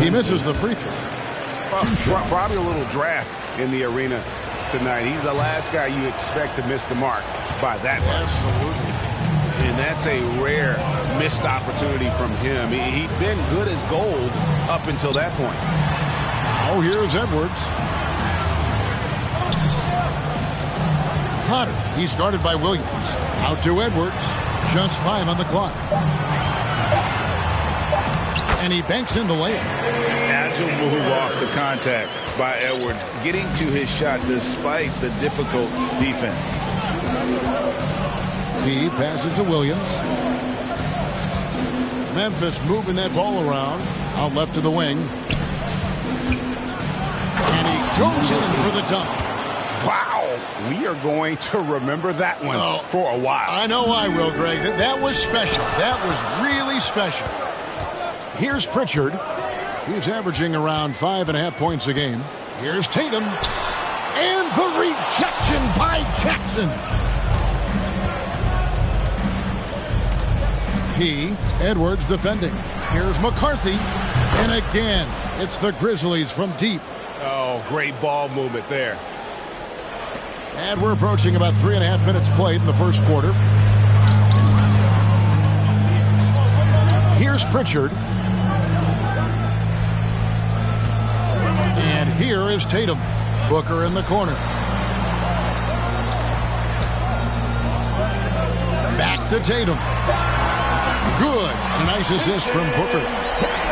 He misses the free throw. Well, probably a little draft in the arena tonight. He's the last guy you expect to miss the mark by that much. Absolutely. And that's a rare missed opportunity from him. He'd been good as gold up until that point. Now here's Edwards. Potter. He's guarded by Williams. Out to Edwards. Just 5 on the clock. And he banks in the layup. agile move off the contact by Edwards, getting to his shot despite the difficult defense. He passes to Williams. Memphis moving that ball around. Out left to the wing. And he goes in for the dunk. Wow. We are going to remember that one for a while. I know I will, Greg. That was special. That was really special. Here's Pritchard. He's averaging around 5.5 points a game. Here's Tatum. And the rejection by Jackson. Edwards defending. Here's McCarthy. And again, it's the Grizzlies from deep. Oh, great ball movement there. And we're approaching about 3.5 minutes played in the first quarter. Here's Pritchard. And here is Tatum. Booker in the corner. Back to Tatum. Good. A nice assist from Booker.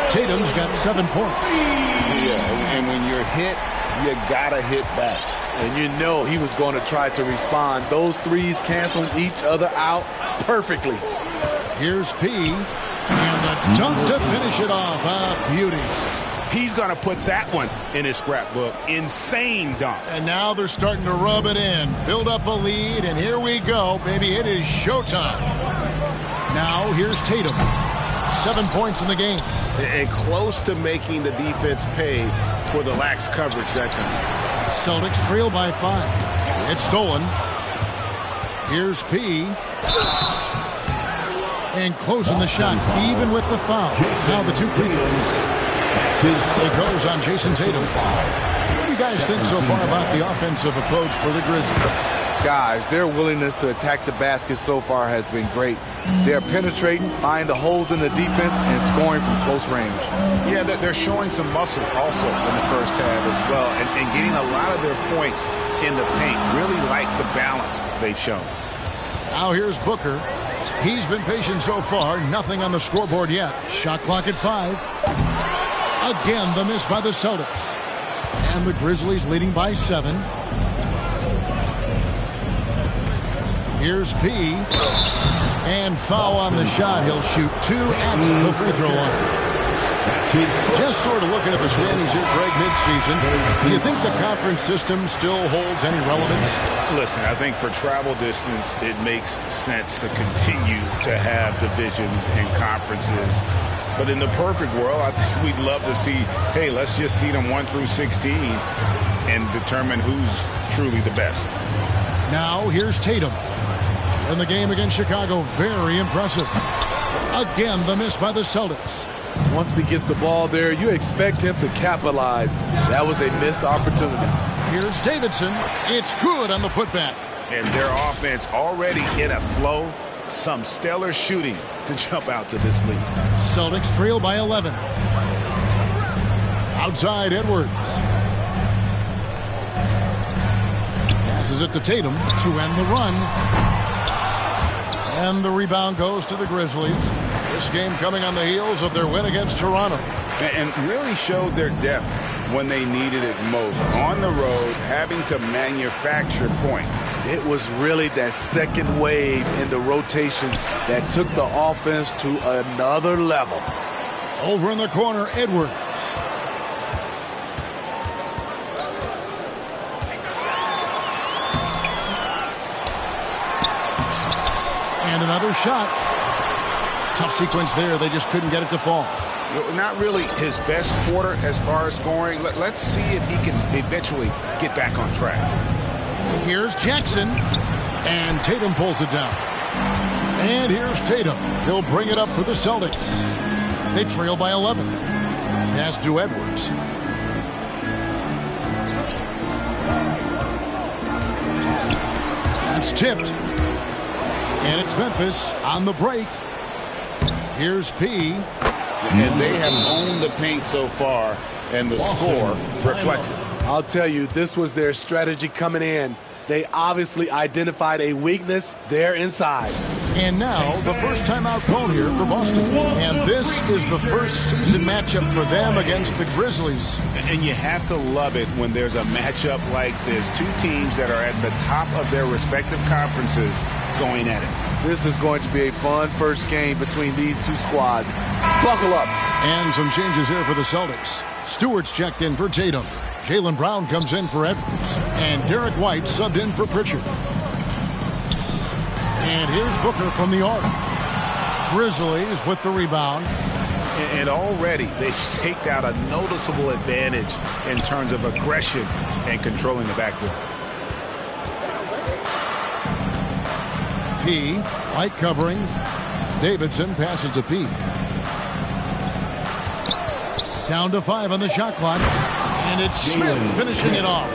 Tatum's got 7 points. Yeah, and when you're hit, you gotta hit back. And you know he was going to try to respond. Those threes canceling each other out perfectly. Here's P. And the dunk to finish it off. A beauty. He's going to put that one in his scrapbook. Insane dunk. And now they're starting to rub it in. Build up a lead, and here we go, baby. It is showtime. Now here's Tatum. 7 points in the game. And close to making the defense pay for the lax coverage that time. Celtics trail by 5. It's stolen. Here's P. And closing the shot, even with the foul. Now the 2 free throws. It goes on Jason Tatum. What do you guys think so far about the offensive approach for the Grizzlies? Guys, their willingness to attack the basket so far has been great. They're penetrating, finding the holes in the defense, and scoring from close range. Yeah, they're showing some muscle also in the first half as well, and getting a lot of their points in the paint. Really like the balance they've shown. Now here's Booker. He's been patient so far. Nothing on the scoreboard yet. Shot clock at 5. Again, the miss by the Celtics. And the Grizzlies leading by 7. Here's P. And foul on the shot. He'll shoot 2 at the free throw line. Just sort of looking at the standings here, Greg, midseason. Do you think the conference system still holds any relevance? Listen, I think for travel distance, it makes sense to continue to have divisions and conferences. But in the perfect world, I think we'd love to see, hey, let's just seed them 1 through 16 and determine who's truly the best. Now here's Tatum. In the game against Chicago, very impressive. Again, the miss by the Celtics. Once he gets the ball there, you expect him to capitalize. That was a missed opportunity. Here's Davidson. It's good on the putback. And their offense already in a flow. Some stellar shooting to jump out to this lead. Celtics trail by 11. Outside Edwards. Passes it to Tatum to end the run. And the rebound goes to the Grizzlies. This game coming on the heels of their win against Toronto. And really showed their depth when they needed it most. On the road, having to manufacture points. It was really that second wave in the rotation that took the offense to another level. Over in the corner, Edwards. And another shot. Tough sequence there. They just couldn't get it to fall. Not really his best quarter as far as scoring. Let's see if he can eventually get back on track. Here's Jackson. And Tatum pulls it down. And here's Tatum. He'll bring it up for the Celtics. They trail by 11. Pass to Edwards. That's tipped. And it's Memphis on the break. Here's P. And they have owned the paint so far, and the score reflects it. I'll tell you, this was their strategy coming in. They obviously identified a weakness there inside. And now, the first timeout called here for Boston. And this is the first season matchup for them against the Grizzlies. And you have to love it when there's a matchup like this. Two teams that are at the top of their respective conferences going at it. This is going to be a fun first game between these two squads. Buckle up. And some changes here for the Celtics. Stewart's checked in for Tatum. Jaylen Brown comes in for Edwards. And Derek White subbed in for Pritchard. And here's Booker from the arc. Grizzlies with the rebound. And already they've staked out a noticeable advantage in terms of aggression and controlling the backcourt. P. White covering. Davidson passes to P. Down to 5 on the shot clock. And it's Smith finishing it off.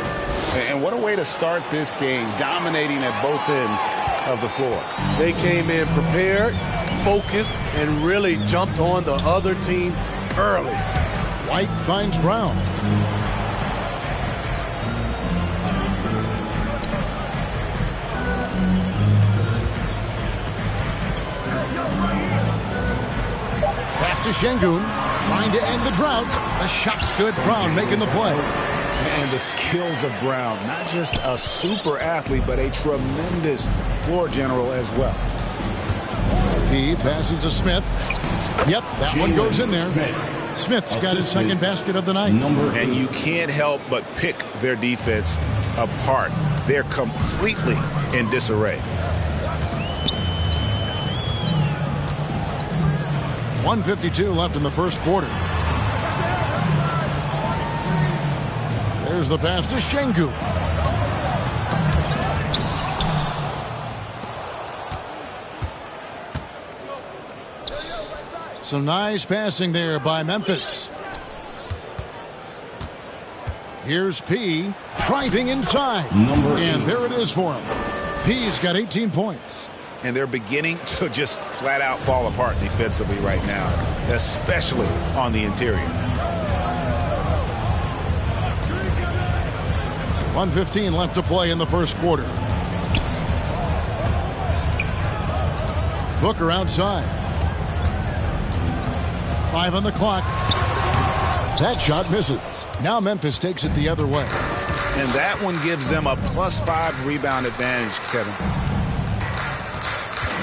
And what a way to start this game, dominating at both ends of the floor. They came in prepared, focused, and really jumped on the other team early. White finds Brown. Pass to Şengün, trying to end the drought. The shot's good. Brown making the play. And the skills of Brown, not just a super athlete, but a tremendous floor general as well. He passes to Smith. Yep, that one goes in there. Smith's got his second basket of the night. And you can't help but pick their defense apart. They're completely in disarray. 1:52 left in the first quarter. There's the pass to Şengün. Some nice passing there by Memphis. Here's P driving inside. And there it is for him. P's got 18 points. And they're beginning to just flat out fall apart defensively right now, especially on the interior. 1:15 left to play in the first quarter. Booker outside. 5 on the clock. That shot misses. Now Memphis takes it the other way. And that one gives them a +5 rebound advantage, Kevin.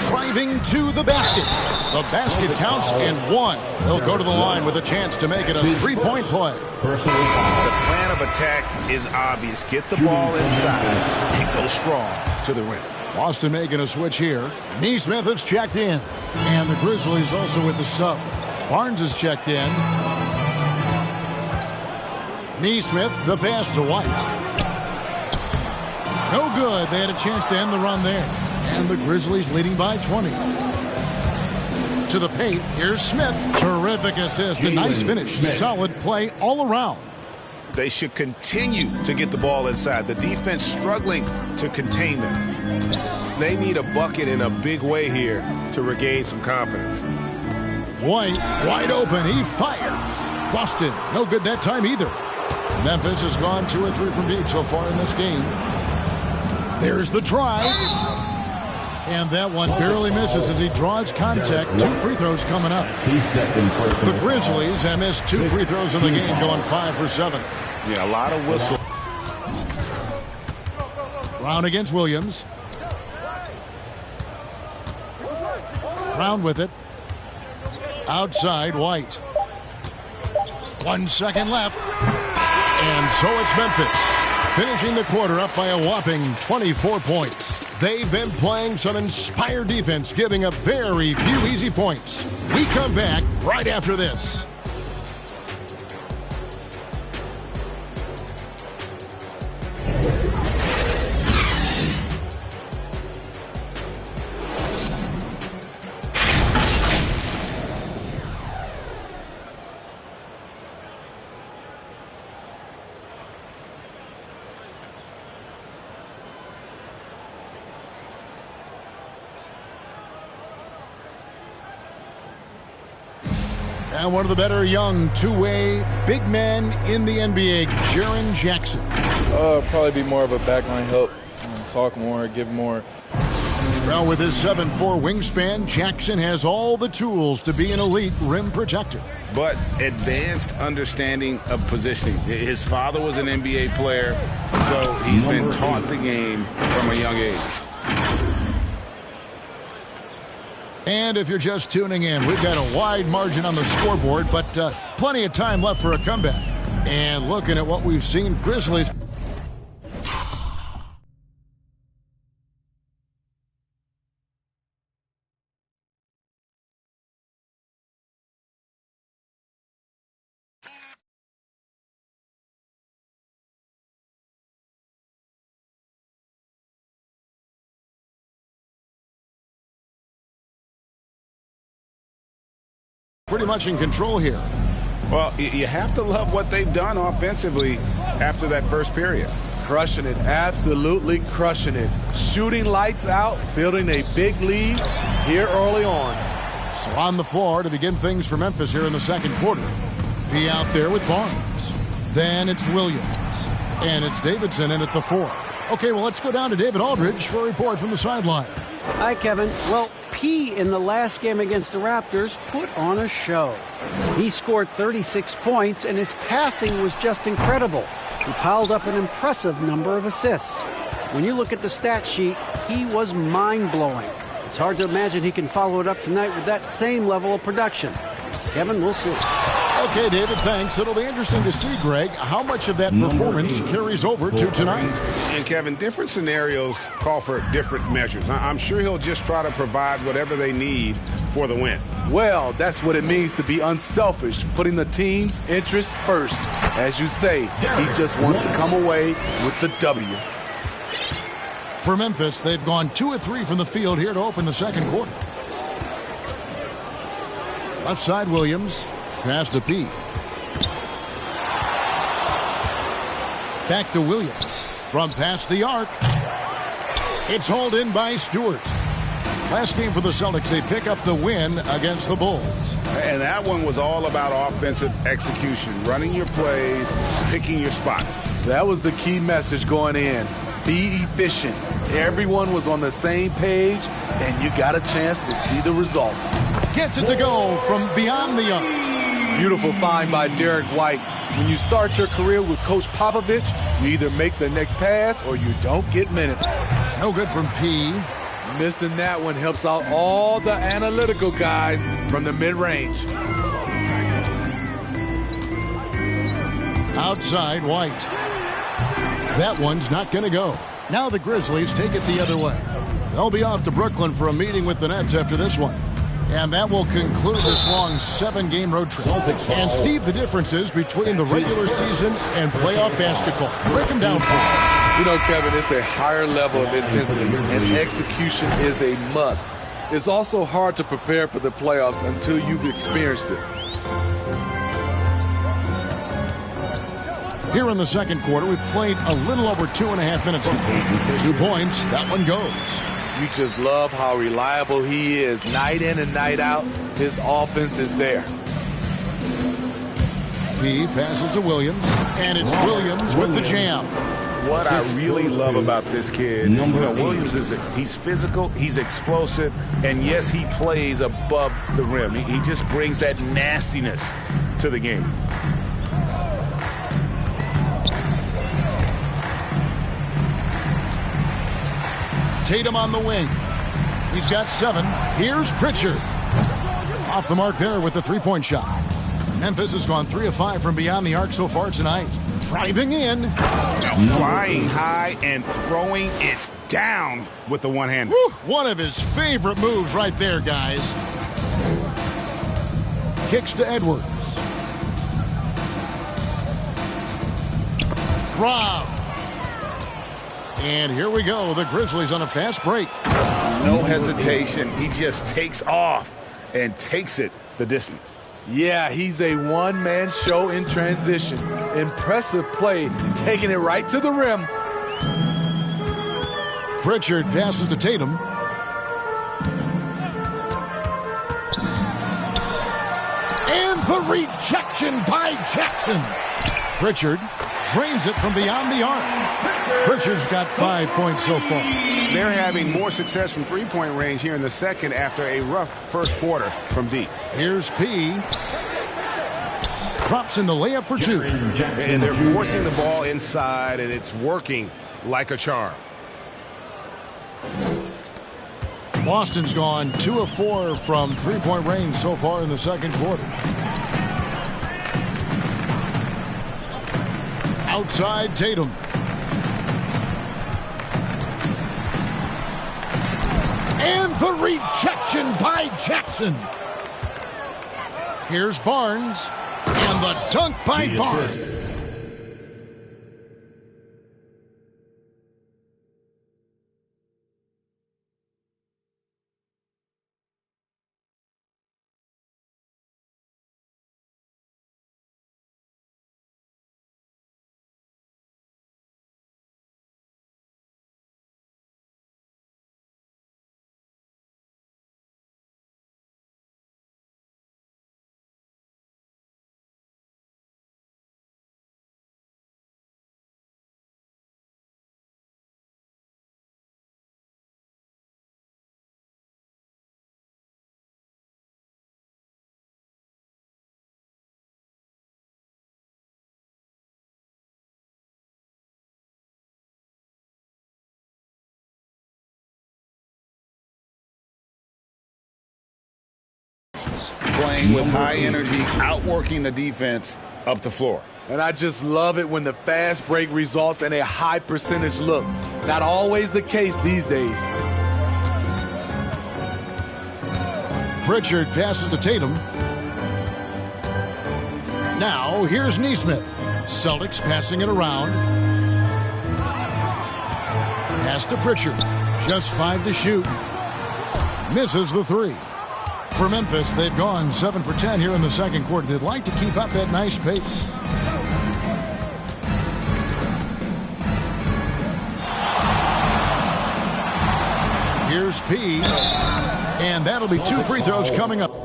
Driving to the basket. The basket counts and 1. He'll go to the line with a chance to make it a 3-point play. The plan of attack is obvious. Get the ball inside and go strong to the rim. Boston making a switch here. Nesmith is checked in. And the Grizzlies also with the sub. Barnes is checked in. Nesmith, the pass to White. No good. They had a chance to end the run there. And the Grizzlies leading by 20. To the paint, here's Smith. Terrific assist, a nice finish. Solid play all around. They should continue to get the ball inside. The defense struggling to contain them. They need a bucket in a big way here to regain some confidence. White, wide open, he fires. Boston, no good that time either. Memphis has gone 2 or 3 from deep so far in this game. There's the drive. And that one barely misses as he draws contact. 2 free throws coming up. The Grizzlies have missed 2 free throws in the game, going 5 for 7. Yeah, a lot of whistle. Brown against Williams. Brown with it. Outside, White. 1 second left. And so it's Memphis, finishing the quarter up by a whopping 24 points. They've been playing some inspired defense, giving up very few easy points. We come back right after this. And one of the better young two-way big men in the NBA, Jaren Jackson. Probably be more of a backline help, talk more, give more. Well, with his 7'4 wingspan, Jackson has all the tools to be an elite rim protector. But advanced understanding of positioning. His father was an NBA player, so he's been taught the game from a young age. And if you're just tuning in, we've got a wide margin on the scoreboard, but plenty of time left for a comeback. And looking at what we've seen, Grizzlies... pretty much in control here. Well, you have to love what they've done offensively after that first period. Crushing it, absolutely crushing it. Shooting lights out, building a big lead here early on. So on the floor to begin things for Memphis here in the second quarter. Be out there with Barnes. Then it's Williams. And it's Davidson in at the 4. Okay, well, let's go down to David Aldridge for a report from the sideline. Hi, Kevin. Well, P in the last game against the Raptors put on a show. He scored 36 points, and his passing was just incredible. He piled up an impressive number of assists. When you look at the stat sheet, he was mind-blowing. It's hard to imagine he can follow it up tonight with that same level of production. Kevin, we'll see. Okay, David, thanks. It'll be interesting to see, Greg, how much of that performance carries over to tonight. And, Kevin, different scenarios call for different measures. I'm sure he'll just try to provide whatever they need for the win. Well, that's what it means to be unselfish, putting the team's interests first. As you say, he just wants to come away with the W. For Memphis, they've gone 2 of 3 from the field here to open the second quarter. Left side, Williams. Pass to P. Back to Williams. From past the arc. It's hauled in by Stewart. Last game for the Celtics, they pick up the win against the Bulls. And that one was all about offensive execution, running your plays, picking your spots. That was the key message going in. Be efficient. Everyone was on the same page, and you got a chance to see the results. Gets it to go from beyond the arc. Beautiful find by Derek White. When you start your career with Coach Popovich, you either make the next pass or you don't get minutes. No good from P. Missing that one helps out all the analytical guys from the mid-range. Outside, White. That one's not going to go. Now the Grizzlies take it the other way. They'll be off to Brooklyn for a meeting with the Nets after this one. And that will conclude this long 7-game road trip. And Steve, the differences between the regular season and playoff basketball. Break them down for us. You know, Kevin, it's a higher level of intensity, and execution is a must. It's also hard to prepare for the playoffs until you've experienced it. Here in the second quarter, we've played a little over 2.5 minutes now. 2 points, that one goes. You just love how reliable he is. Night in and night out, his offense is there. He passes to Williams, and it's Williams with the jam. What I really love about this kid, Williams is he's physical, he's explosive, and yes, he plays above the rim. He just brings that nastiness to the game. Tatum on the wing. He's got 7. Here's Pritchard. Off the mark there with the 3-point shot. Memphis has gone 3 of 5 from beyond the arc so far tonight. Driving in. Flying high and throwing it down with the one-hander. One of his favorite moves right there, guys. Kicks to Edwards. Rob. And here we go. The Grizzlies on a fast break. No hesitation. He just takes off and takes it the distance. Yeah, he's a one-man show in transition. Impressive play, taking it right to the rim. Pritchard passes to Tatum. And the rejection by Jackson. Pritchard Drains it from beyond the arc. Pritchard's got 5 points so far. They're having more success from three-point range here in the second after a rough first quarter from deep. Here's P. Drops in the layup for 2. And they're forcing the ball inside, and it's working like a charm. Boston's gone 2 of 4 from three-point range so far in the second quarter. Outside Tatum. And the rejection by Jackson. Here's Barnes. And the dunk by Barnes. Playing with high energy, outworking the defense up the floor. And I just love it when the fast break results in a high percentage look. Not always the case these days. Pritchard passes to Tatum. Now here's Nesmith. Celtics passing it around. Pass to Pritchard. Just 5 to shoot. Misses the 3. For Memphis, they've gone 7 for 10 here in the second quarter. They'd like to keep up that nice pace. Here's P. And that'll be 2 free throws coming up.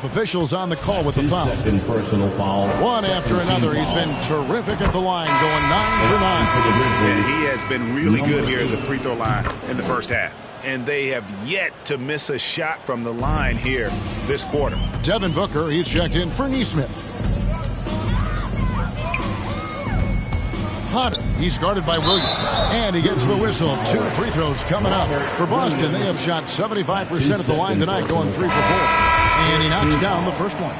Officials on the call with the foul. Second personal foul. One after another. He's been terrific at the line, going 9 for 9. And he has been really good here at the free throw line in the first half. And they have yet to miss a shot from the line here this quarter. Devin Booker, he's checked in for Nesmith. Hunter, he's guarded by Williams. And he gets the whistle. 2 free throws coming up. For Boston, they have shot 75% at the line tonight, going 3 for 4. And he knocks down the first one.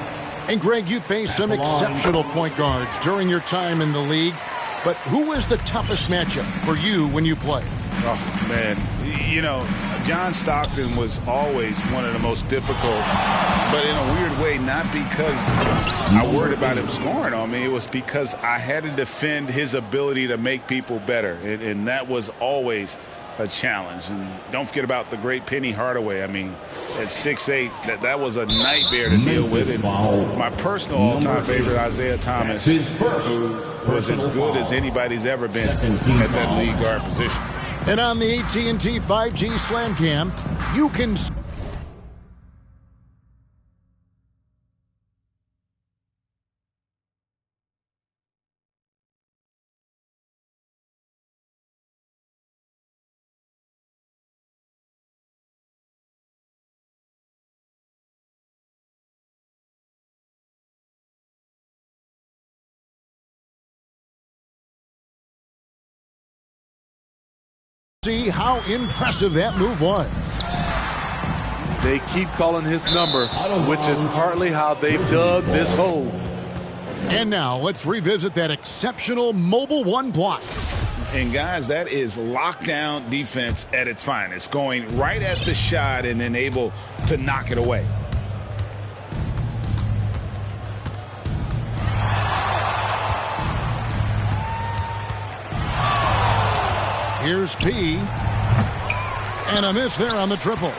And Greg, you faced some exceptional point guards during your time in the league. But who was the toughest matchup for you when you played? Oh, man. You know, John Stockton was always one of the most difficult, but in a weird way, not because I worried about him scoring on me. It was because I had to defend his ability to make people better. And that was always a challenge. And don't forget about the great Penny Hardaway. I mean, at 6'8", that was a nightmare to deal with. And my personal all-time favorite, Isaiah Thomas, who was as good as anybody's ever been at that lead guard position. And on the AT&T 5G Slam Cam, you can... See how impressive that move was. They keep calling his number, which is partly how they dug this hole. And now let's revisit that exceptional Mobile One block. And guys, that is lockdown defense at its finest, going right at the shot and then able to knock it away. Here's P. And a miss there on the triple.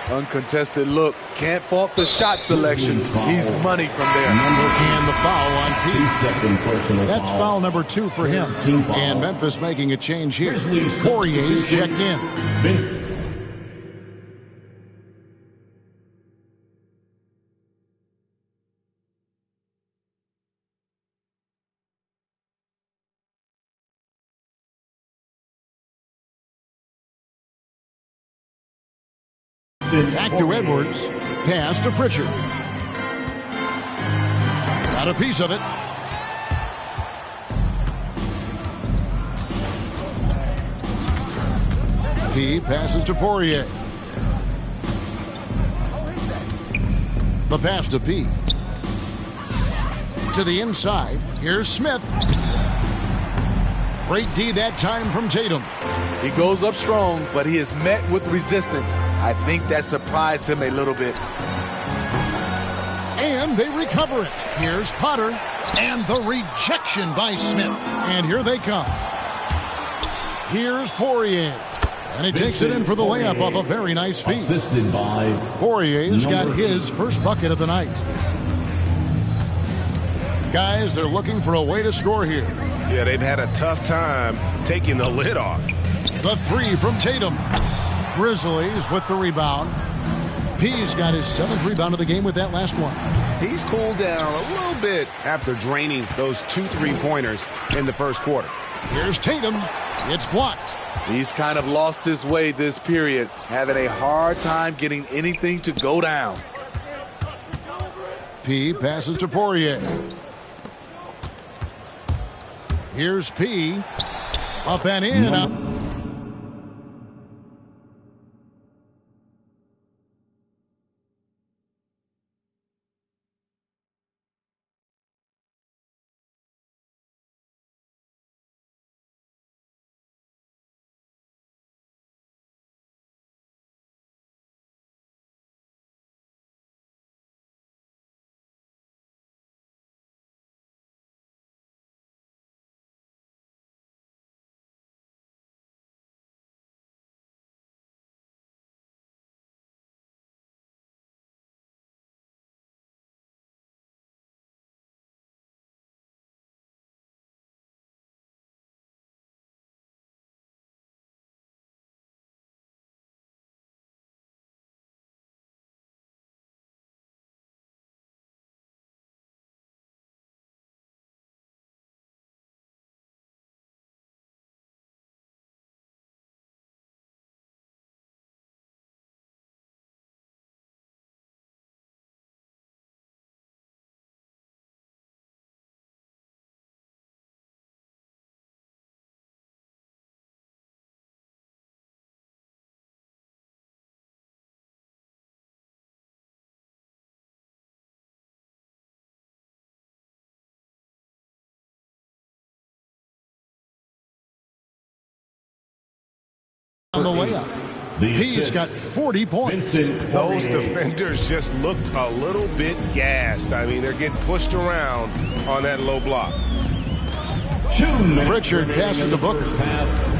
Uncontested look. Can't fault the shot selection. He's money from there. And the foul on P. That's foul number 2 for him. And Memphis making a change here. Poirier's checked in. Back to Edwards. Pass to Pritchard. Got a piece of it. P passes to Poirier. The pass to P. To the inside. Here's Smith. Great D that time from Tatum. He goes up strong, but he is met with resistance. I think that surprised him a little bit. And they recover it. Here's Potter. And the rejection by Smith. And here they come. Here's Poirier. And he takes it in for the layup off a very nice feed. Assisted by Poirier's got his first bucket of the night. Guys, they're looking for a way to score here. Yeah, they've had a tough time taking the lid off. The 3 from Tatum. Grizzlies with the rebound. P's got his 7th rebound of the game with that last one. He's cooled down a little bit after draining those 2 3-pointers in the first quarter. Here's Tatum. It's blocked. He's kind of lost his way this period, having a hard time getting anything to go down. P passes to Poirier. Here's P. Up and in. Up. On the layup. P's got 40 points. Those defenders just looked a little bit gassed. I mean, they're getting pushed around on that low block. Pritchard passes to Booker.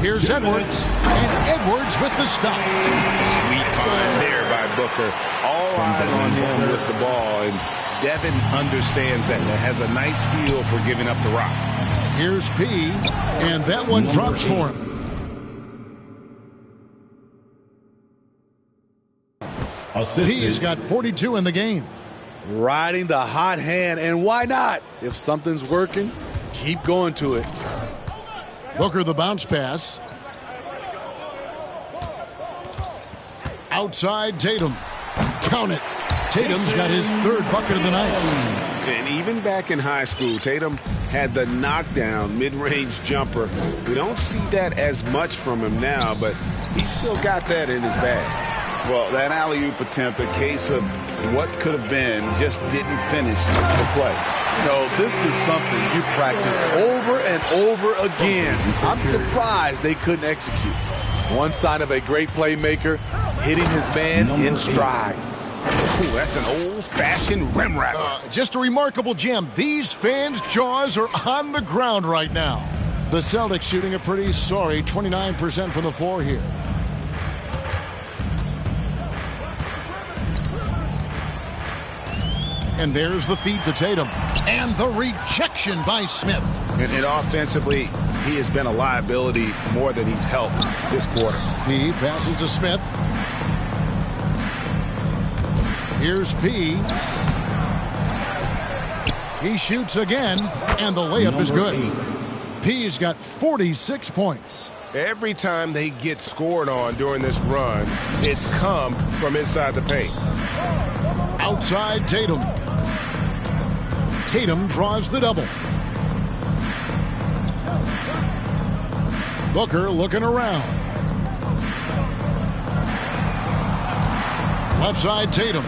Here's Edwards. And Edwards with the stop. Sweet find there by Booker. All eyes on him with the ball. And Devin understands that. Has a nice feel for giving up the rock. Here's P. And that one drops for him. He's got 42 in the game. Riding the hot hand, and why not? If something's working, keep going to it. Booker the bounce pass. Outside Tatum. Count it. Tatum's got his 3rd bucket of the night. And even back in high school, Tatum had the knockdown mid-range jumper. We don't see that as much from him now, but he's still got that in his bag. Well, that alley-oop attempt, a case of what could have been, just didn't finish the play. No, this is something you practice over and over again. I'm surprised they couldn't execute. One sign of a great playmaker, hitting his man in stride. Ooh, that's an old-fashioned rim wrapper. Just a remarkable gem. These fans' jaws are on the ground right now. The Celtics shooting a pretty sorry 29% from the floor here. And there's the feed to Tatum. And the rejection by Smith. And offensively, he has been a liability more than he's helped this quarter. P passes to Smith. Here's P. He shoots again, and the layup is good. P's got 46 points. Every time they get scored on during this run, it's come from inside the paint. Outside Tatum. Tatum draws the double. Booker looking around. Left side Tatum.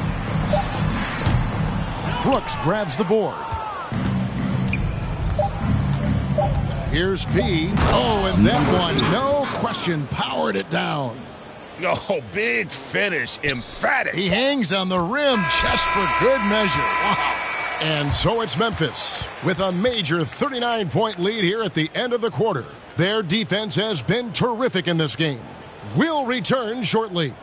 Brooks grabs the board. Here's P. Oh, and that one, no question, powered it down. Oh, big finish, emphatic. He hangs on the rim just for good measure. Wow. And so it's Memphis with a major 39-point lead here at the end of the quarter. Their defense has been terrific in this game. We'll return shortly.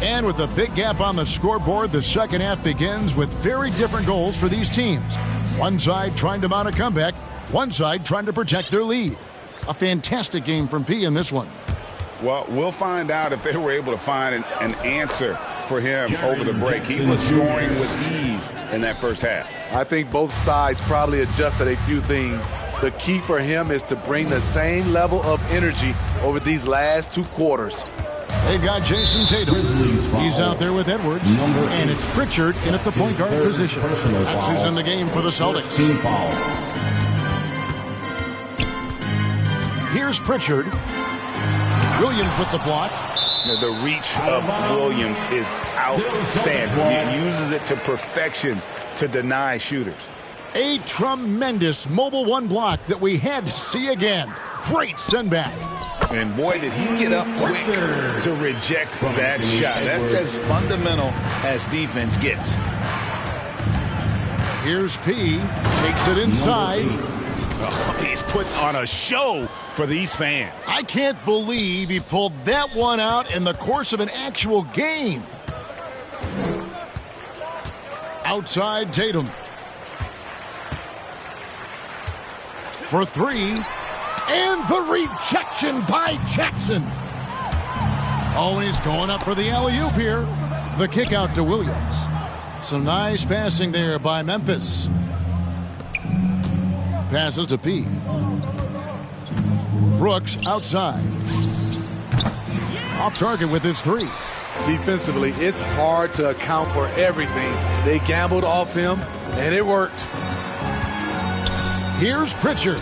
And with a big gap on the scoreboard, the second half begins with very different goals for these teams. One side trying to mount a comeback, one side trying to protect their lead. A fantastic game from P in this one. Well, we'll find out if they were able to find an answer for him over the break. He was scoring with ease in that first half. I think both sides probably adjusted a few things. The key for him is to bring the same level of energy over these last two quarters. They've got Jason Tatum. He's out there with Edwards. And it's Pritchard in at the point guard position. That's who's in the game for the Celtics. Here's Pritchard. Williams with the block. The reach of Williams is outstanding. He uses it to perfection to deny shooters. A tremendous mobile one block that we had to see again. Great send back. And boy, did he get up quick to reject that shot. That's as fundamental as defense gets. Here's P. Takes it inside. Oh, he's put on a show for these fans. I can't believe he pulled that one out in the course of an actual game. Outside Tatum. For three. And the rejection by Jackson. Oh, he's going up for the alley-oop here. The kick out to Williams. Some nice passing there by Memphis. Passes to P. Brooks outside. Off target with his three. Defensively, it's hard to account for everything. They gambled off him, and it worked. Here's Pritchard.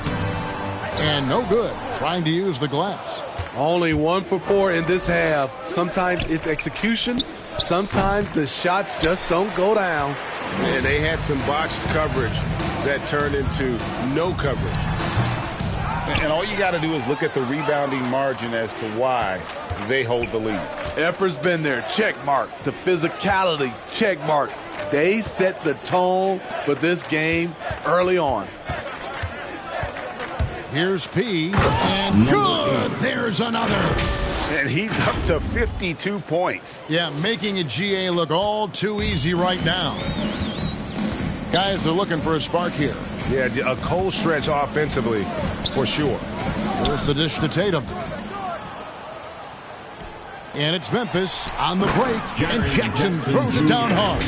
And no good, trying to use the glass. Only 1 for 4 in this half. Sometimes it's execution. Sometimes the shots just don't go down. And they had some botched coverage that turned into no coverage. And all you got to do is look at the rebounding margin as to why they hold the lead. Effort's been there, check mark. The physicality, check mark. They set the tone for this game early on. Here's P. And good! There's another. And he's up to 52 points. Yeah, making a GA look all too easy right now. Guys are looking for a spark here. Yeah, a cold stretch offensively, for sure. There's the dish to Tatum. And it's Memphis on the break, and Jackson throws it down hard.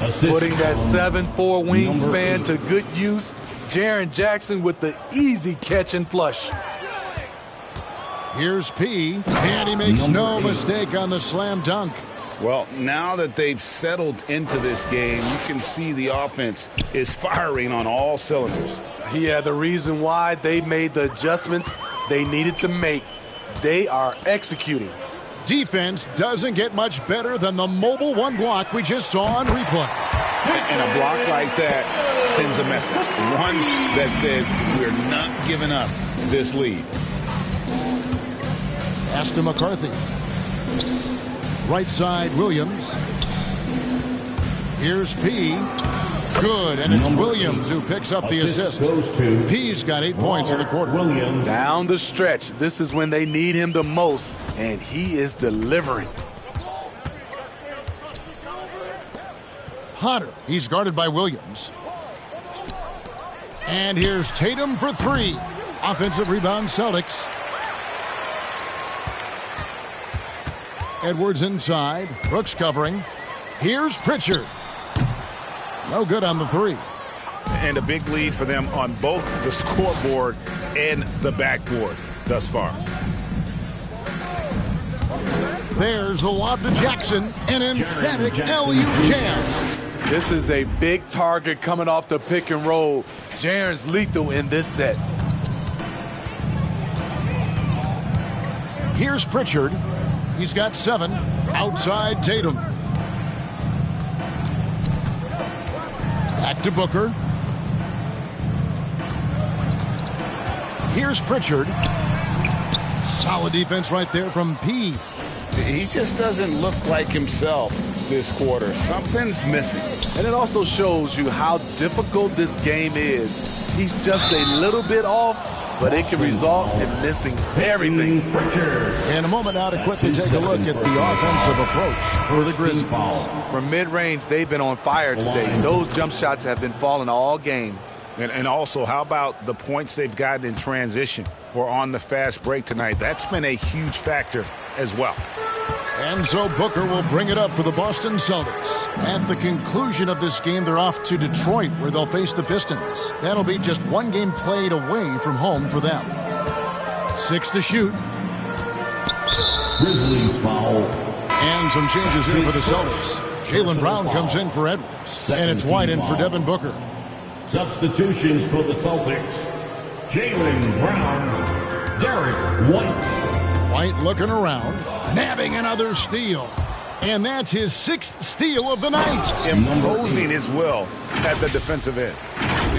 Putting that 7'4 wingspan to good use. Jaren Jackson with the easy catch and flush. Here's P, and he makes no mistake on the slam dunk. Well, now that they've settled into this game, you can see the offense is firing on all cylinders. Yeah, the reason why they made the adjustments they needed to make. They are executing. Defense doesn't get much better than the mobile one block we just saw on replay. And a block like that sends a message. One that says we're not giving up this lead. Pass to McCarthy. Right side, Williams. Here's P. Good, and it's Williams who picks up the assist. P's got 8 points in the quarter. Down the stretch, this is when they need him the most, and he is delivering. Potter, he's guarded by Williams. And here's Tatum for 3. Offensive rebound, Celtics. Edwards inside. Brooks covering. Here's Pritchard. No good on the 3. And a big lead for them on both the scoreboard and the backboard thus far. There's a lob to Jackson. An emphatic LU jam. This is a big target coming off the pick and roll. Jaren's lethal in this set. Here's Pritchard. He's got 7. Outside Tatum. Back to Booker. Here's Pritchard. Solid defense right there from P. He just doesn't look like himself this quarter. Something's missing. And it also shows you how difficult this game is. He's just a little bit off, but it can result in missing everything. In a moment now to quickly take a look at the offensive approach for the Grizzlies. From mid-range, they've been on fire today. Those jump shots have been falling all game. And also, how about the points they've gotten in transition or on the fast break tonight? That's been a huge factor as well. And so Booker will bring it up for the Boston Celtics. At the conclusion of this game, they're off to Detroit, where they'll face the Pistons. That'll be just one game played away from home for them. 6 to shoot. Grizzlies foul. And some changes here for the Celtics. Jaylen Brown comes in for Edwards. And it's White in for Devin Booker. Substitutions for the Celtics. Jaylen Brown, Derek White. White looking around, nabbing another steal. And that's his 6th steal of the night. Imposing his will at the defensive end.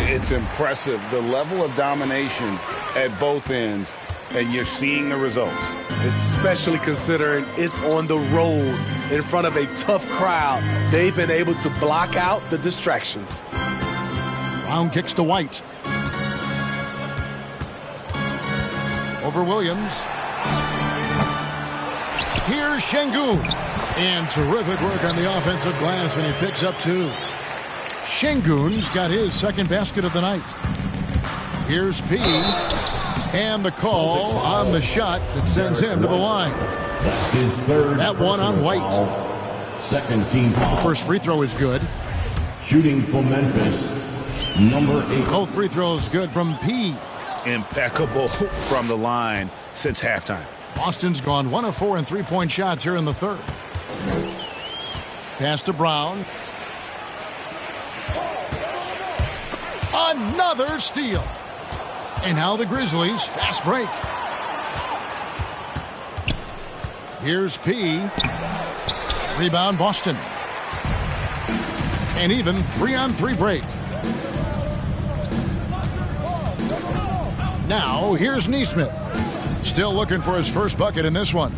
It's impressive, the level of domination at both ends, and you're seeing the results. Especially considering it's on the road in front of a tough crowd. They've been able to block out the distractions. Brown kicks to White. Over Williams. Here's Şengün. And terrific work on the offensive glass, and he picks up 2. Şengün's got his 2nd basket of the night. Here's P. And the call on the shot that sends him to the line. That's his 3rd. That one on White. 2nd team foul. The first free throw is good. Shooting for Memphis, number 8. Both free throws good from P. Impeccable from the line since halftime. Boston's gone 1 of 4 in 3-point shots here in the 3rd. Pass to Brown. Another steal. And now the Grizzlies fast break. Here's P. Rebound Boston. And even 3-on-3 break. Now here's Nesmith. Still looking for his first bucket in this one.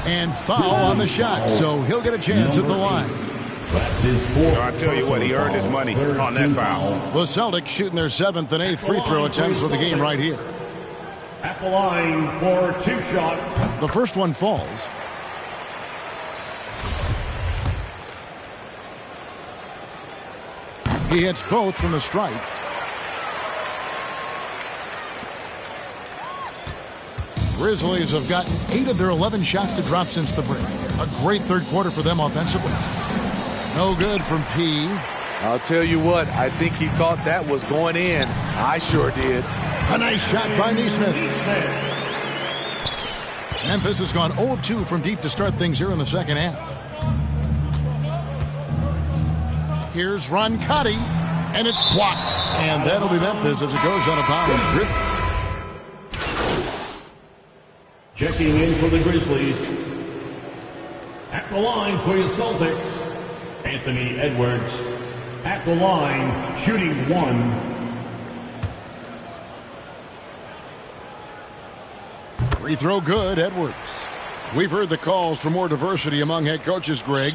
And foul on the shot, so he'll get a chance at the line. That's his 4th. I tell you what, he earned his money on that foul. The Celtics shooting their 7th and 8th free throw attempts for the game right here. At the line for 2 shots. The first one falls. He hits both from the stripe. Grizzlies have gotten 8 of their 11 shots to drop since the break. A great 3rd quarter for them offensively. No good from P. I'll tell you what, I think he thought that was going in. I sure did. A nice shot by Neesmith. Memphis has gone 0 of 2 from deep to start things here in the second half. Here's Roncati, and it's blocked. And that'll be Memphis as it goes out of bounds. Checking in for the Grizzlies. At the line for your Celtics, Anthony Edwards. At the line, shooting 1. Free throw good, Edwards. We've heard the calls for more diversity among head coaches, Greg.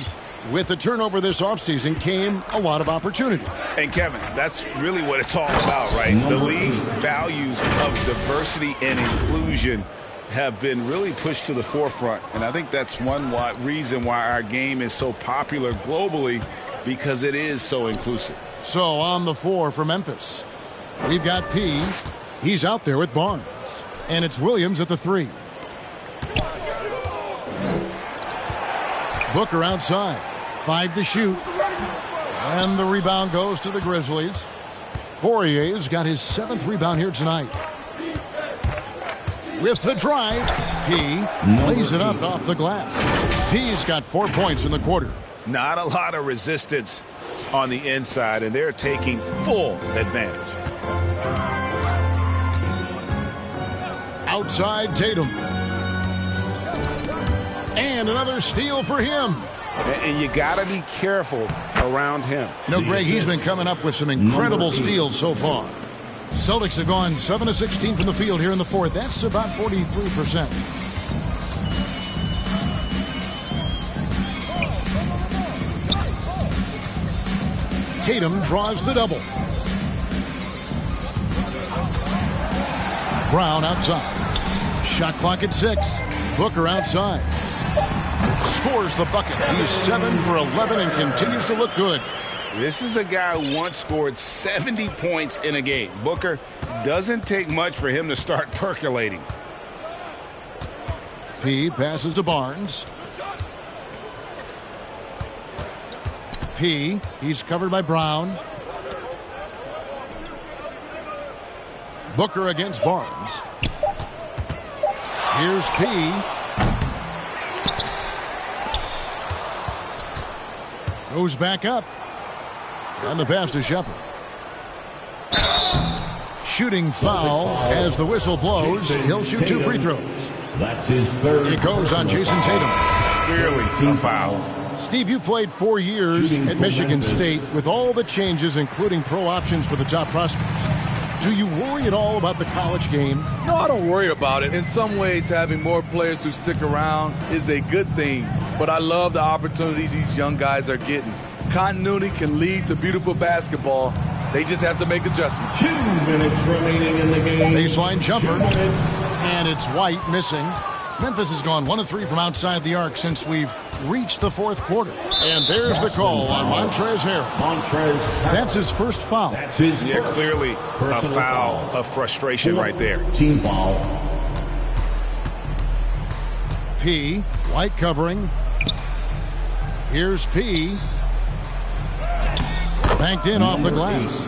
With the turnover this offseason came a lot of opportunity. And Kevin, that's really what it's all about, right? The league's values of diversity and inclusion have been really pushed to the forefront. And I think that's one reason why our game is so popular globally, because it is so inclusive. So on the floor for Memphis, we've got P. He's out there with Barnes. And it's Williams at the 3. Booker outside. 5 to shoot. And the rebound goes to the Grizzlies. Poirier's got his 7th rebound here tonight. With the drive, P lays it up off the glass. P's got 4 points in the quarter. Not a lot of resistance on the inside, and they're taking full advantage. Outside Tatum. And another steal for him. And you got to be careful around him. You know, Greg, he's been coming up with some incredible steals so far. Celtics have gone 7 of 16 from the field here in the fourth. That's about 43%. Tatum draws the double. Brown outside. Shot clock at 6. Booker outside. Scores the bucket. He's 7 for 11 and continues to look good. This is a guy who once scored 70 points in a game. Booker, doesn't take much for him to start percolating. P passes to Barnes. P, he's covered by Brown. Booker against Barnes. Here's P. Goes back up. And the pass to Shepard. Shooting foul as the whistle blows. He'll shoot 2 free throws. That's his 3rd. It goes on Jason Tatum. Clearly a foul. Steve, you played 4 years at Michigan State with all the changes, including pro options for the top prospects. Do you worry at all about the college game? No, I don't worry about it. In some ways, having more players who stick around is a good thing. But I love the opportunity these young guys are getting. Continuity can lead to beautiful basketball. They just have to make adjustments. 2 minutes remaining in the game. Baseline jumper. And it's White missing. Memphis has gone 1 of 3 from outside the arc since we've reached the fourth quarter. And there's the call on Montrezl Harrell. That's his first foul. That's his first clearly a foul of frustration right there. Team foul. P, White covering. Here's P. Banked in off the glass.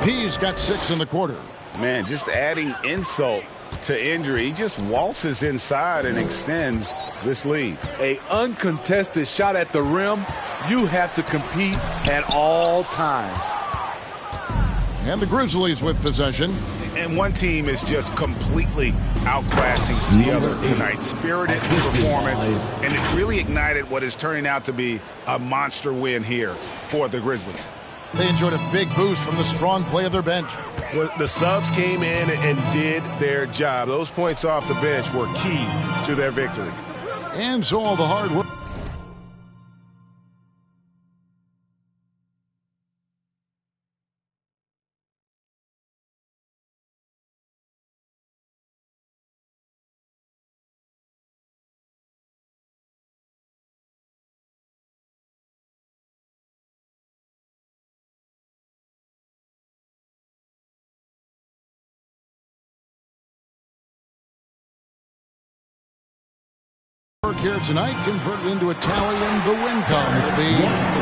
P's got 6 in the quarter. Man, just adding insult to injury. He just waltzes inside and extends this lead. A uncontested shot at the rim, you have to compete at all times. And the Grizzlies with possession. And one team is just completely outclassing the other tonight. Spirited performance, and it really ignited what is turning out to be a monster win here for the Grizzlies. They enjoyed a big boost from the strong play of their bench. The subs came in and did their job. Those points off the bench were key to their victory. And so all the hard work. Work here tonight converted into a tally in the win column. It'll be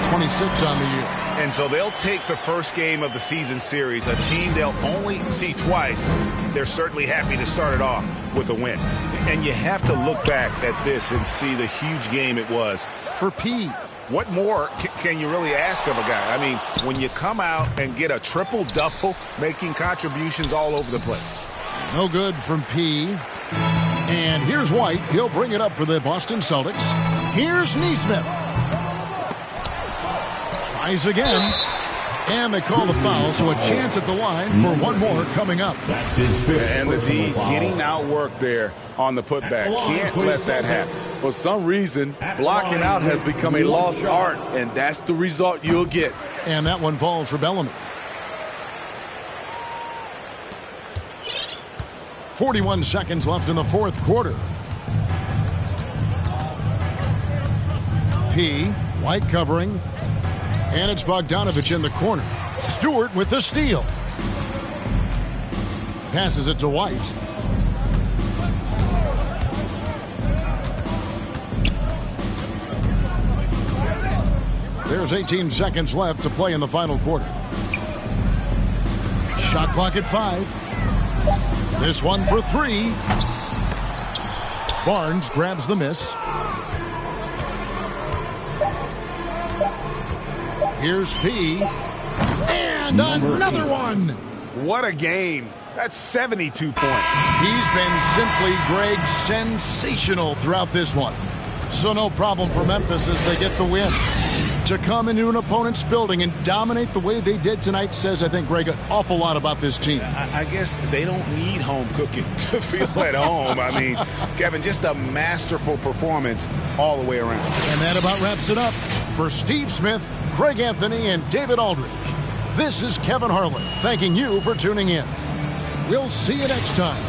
26 on the year. And so they'll take the first game of the season series, a team they'll only see twice. They're certainly happy to start it off with a win. And you have to look back at this and see the huge game it was for P. What more can you really ask of a guy? I mean, when you come out and get a triple-double, making contributions all over the place. No good from P. And here's White. He'll bring it up for the Boston Celtics. Here's Neesmith. Tries again. And they call the foul, so a chance at the line for one more coming up. That's his fifth. And the D getting outworked there on the putback. Can't let that happen. For some reason, blocking out has become a lost art, and that's the result you'll get. And that one falls for Bellamy. 41 seconds left in the fourth quarter. P. White covering. And it's Bogdanovich in the corner. Stewart with the steal. Passes it to White. There's 18 seconds left to play in the final quarter. Shot clock at 5. This one for 3. Barnes grabs the miss. Here's P. And another one. What a game. That's 72 points. He's been simply, Greg, sensational throughout this one. So no problem for Memphis as they get the win. To come into an opponent's building and dominate the way they did tonight says, I think, Greg, an awful lot about this team. I guess they don't need home cooking to feel at home. I mean, Kevin, just a masterful performance all the way around. And that about wraps it up. For Steve Smith, Craig Anthony, and David Aldridge, this is Kevin Harlan thanking you for tuning in. We'll see you next time.